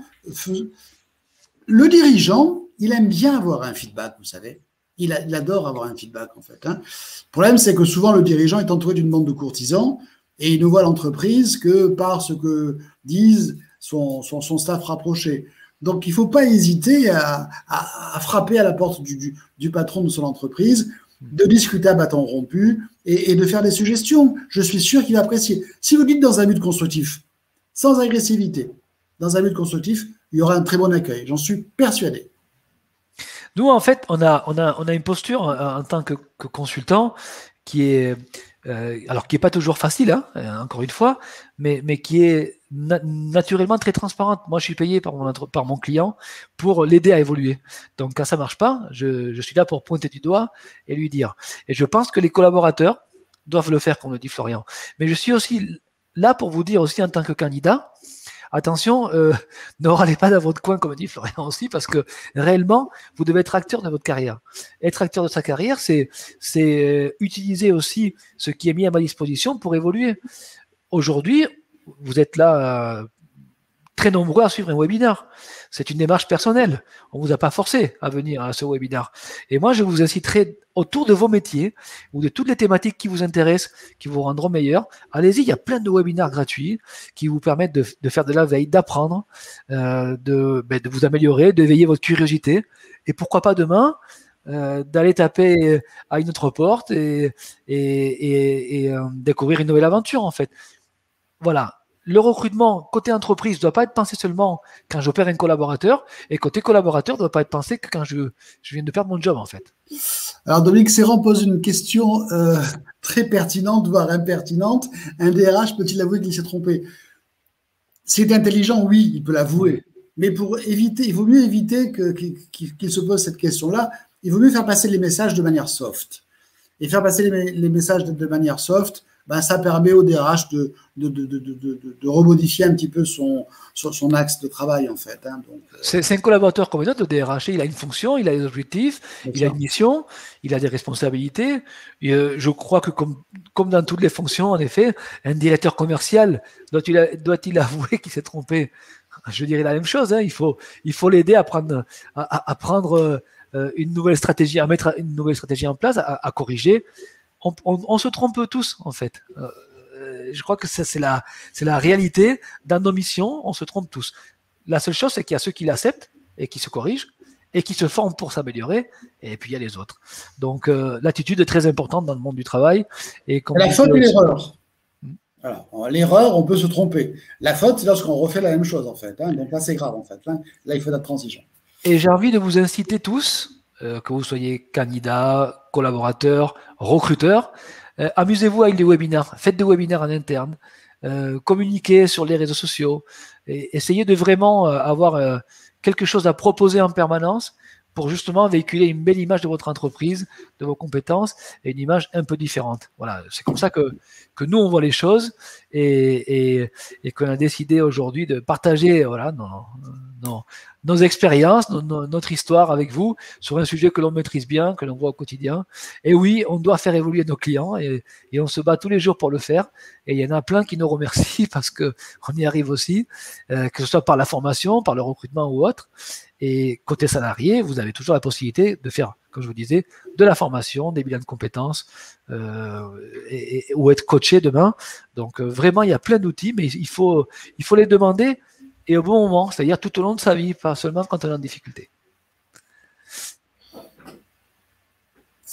B: Le dirigeant, il aime bien avoir un feedback, vous savez. Il adore avoir un feedback, en fait. Hein. Le problème, c'est que souvent, le dirigeant est entouré d'une bande de courtisans Et il ne voit l'entreprise que par ce que disent son staff rapproché. Donc, il ne faut pas hésiter à frapper à la porte du patron de son entreprise, de discuter à bâton rompu et de faire des suggestions. Je suis sûr qu'il va apprécier. Si vous dites dans un but constructif, sans agressivité, dans un but constructif, il y aura un très bon accueil. J'en suis persuadé.
A: Nous, en fait, on a une posture en tant que consultant qui est, alors qui est pas toujours facile, hein, encore une fois, mais qui est naturellement très transparente. Moi, je suis payé par mon client pour l'aider à évoluer. Donc, quand ça marche pas, je suis là pour pointer du doigt et lui dire. Et je pense que les collaborateurs doivent le faire, comme le dit Florian. Mais je suis aussi là pour vous dire aussi en tant que candidat, attention, ne râlez pas dans votre coin, comme dit Florian aussi, parce que réellement, vous devez être acteur de votre carrière. Être acteur de sa carrière, c'est utiliser aussi ce qui est mis à ma disposition pour évoluer. Aujourd'hui, vous êtes là très nombreux à suivre un webinaire. C'est une démarche personnelle. On ne vous a pas forcé à venir à ce webinaire. Et moi, je vous inciterai autour de vos métiers ou de toutes les thématiques qui vous intéressent, qui vous rendront meilleurs. Allez-y, il y a plein de webinaires gratuits qui vous permettent de faire de la veille, d'apprendre, de vous améliorer, d'éveiller votre curiosité. Et pourquoi pas demain, d'aller taper à une autre porte et découvrir une nouvelle aventure, en fait. Voilà. Le recrutement côté entreprise ne doit pas être pensé seulement quand j'opère un collaborateur, et côté collaborateur ne doit pas être pensé que quand je viens de perdre mon job, en fait.
B: Alors, Dominique Serran pose une question très pertinente, voire impertinente. Un DRH peut-il avouer qu'il s'est trompé? C'est intelligent, oui, il peut l'avouer. Mais pour éviter, il vaut mieux éviter qu'il se pose cette question-là. Il vaut mieux faire passer les messages de manière soft. Et faire passer les messages de manière soft, ben, ça permet au DRH de remodifier un petit peu son axe de travail, en fait. Hein.
A: C'est un collaborateur comme un autre, le DRH. Il a une fonction, il a des objectifs, il a une mission, il a des responsabilités. Et, je crois que comme dans toutes les fonctions, en effet, un directeur commercial doit-il avouer qu'il s'est trompé? Je dirais la même chose. Hein. Il faut l'aider à prendre une nouvelle stratégie, à mettre une nouvelle stratégie en place, à corriger. On se trompe tous, en fait. Je crois que c'est la réalité. Dans nos missions, on se trompe tous. La seule chose, c'est qu'il y a ceux qui l'acceptent et qui se corrigent et qui se forment pour s'améliorer, et puis il y a les autres. Donc, l'attitude est très importante dans le monde du travail. Et
B: la faute et l'erreur. Voilà. L'erreur, on peut se tromper. La faute, c'est lorsqu'on refait la même chose, en fait. Hein. Donc là, c'est grave, en fait. Là, il faut la transition.
A: Et j'ai envie de vous inciter tous, que vous soyez candidat, collaborateur, recruteur, amusez-vous avec des webinaires, faites des webinaires en interne, communiquez sur les réseaux sociaux, et essayez de vraiment avoir quelque chose à proposer en permanence pour justement véhiculer une belle image de votre entreprise, de vos compétences, et une image un peu différente. Voilà, c'est comme ça que nous on voit les choses, et qu'on a décidé aujourd'hui de partager, voilà, nos expériences, notre histoire avec vous sur un sujet que l'on maîtrise bien, que l'on voit au quotidien. Et oui, on doit faire évoluer nos clients, et on se bat tous les jours pour le faire. Et il y en a plein qui nous remercient parce qu'on y arrive aussi, que ce soit par la formation, par le recrutement ou autre. Et côté salarié, vous avez toujours la possibilité de faire, comme je vous disais, de la formation, des bilans de compétences, ou être coaché demain. Donc vraiment, il y a plein d'outils, mais il faut les demander, et au bon moment, c'est-à-dire tout au long de sa vie, pas seulement quand on est en difficulté.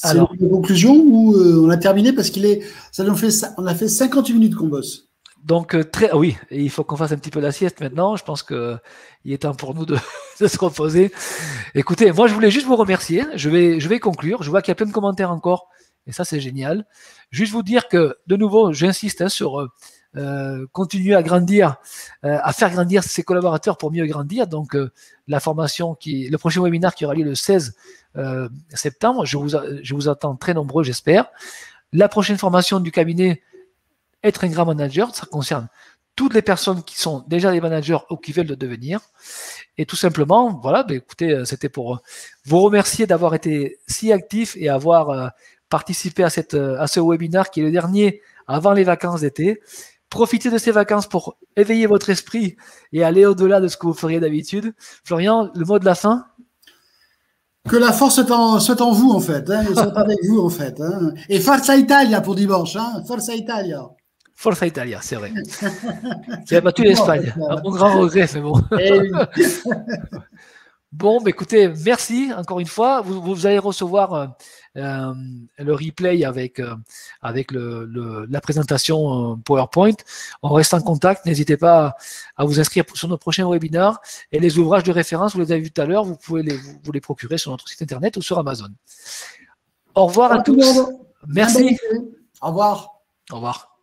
B: Alors, une conclusion ou on a terminé parce on a fait 58 minutes qu'on bosse.
A: Donc, oui, et il faut qu'on fasse un petit peu la sieste maintenant. Je pense qu'il est temps pour nous de se reposer. Écoutez, moi, je voulais juste vous remercier. Je vais conclure. Je vois qu'il y a plein de commentaires encore, et ça, c'est génial. Juste vous dire que, de nouveau, j'insiste sur continuer à grandir, à faire grandir ses collaborateurs pour mieux grandir. Donc, la formation le prochain webinaire qui aura lieu le 16 septembre, je vous attends très nombreux, j'espère. La prochaine formation du cabinet, être un grand manager, ça concerne toutes les personnes qui sont déjà des managers ou qui veulent le devenir. Et tout simplement, voilà, écoutez, c'était pour vous remercier d'avoir été si actifs et avoir participé à ce webinaire qui est le dernier avant les vacances d'été. Profitez de ces vacances pour éveiller votre esprit et aller au-delà de ce que vous feriez d'habitude. Florian, le mot de la fin?
B: Que la force soit en vous, en fait, hein, soit avec vous, en fait. Hein. Et Forza Italia pour dimanche, hein, Forza Italia.
A: Forza Italia, c'est vrai. Qui a battu l'Espagne. À mon grand regret, mais bon. Bon, bah, écoutez, merci encore une fois. Vous allez recevoir le replay avec la présentation PowerPoint. On reste en contact. N'hésitez pas à vous inscrire sur nos prochains webinaires. Et les ouvrages de référence, vous les avez vus tout à l'heure, vous pouvez vous les procurer sur notre site internet ou sur Amazon. Au revoir à tous. Merci.
B: Au revoir.
A: Au revoir.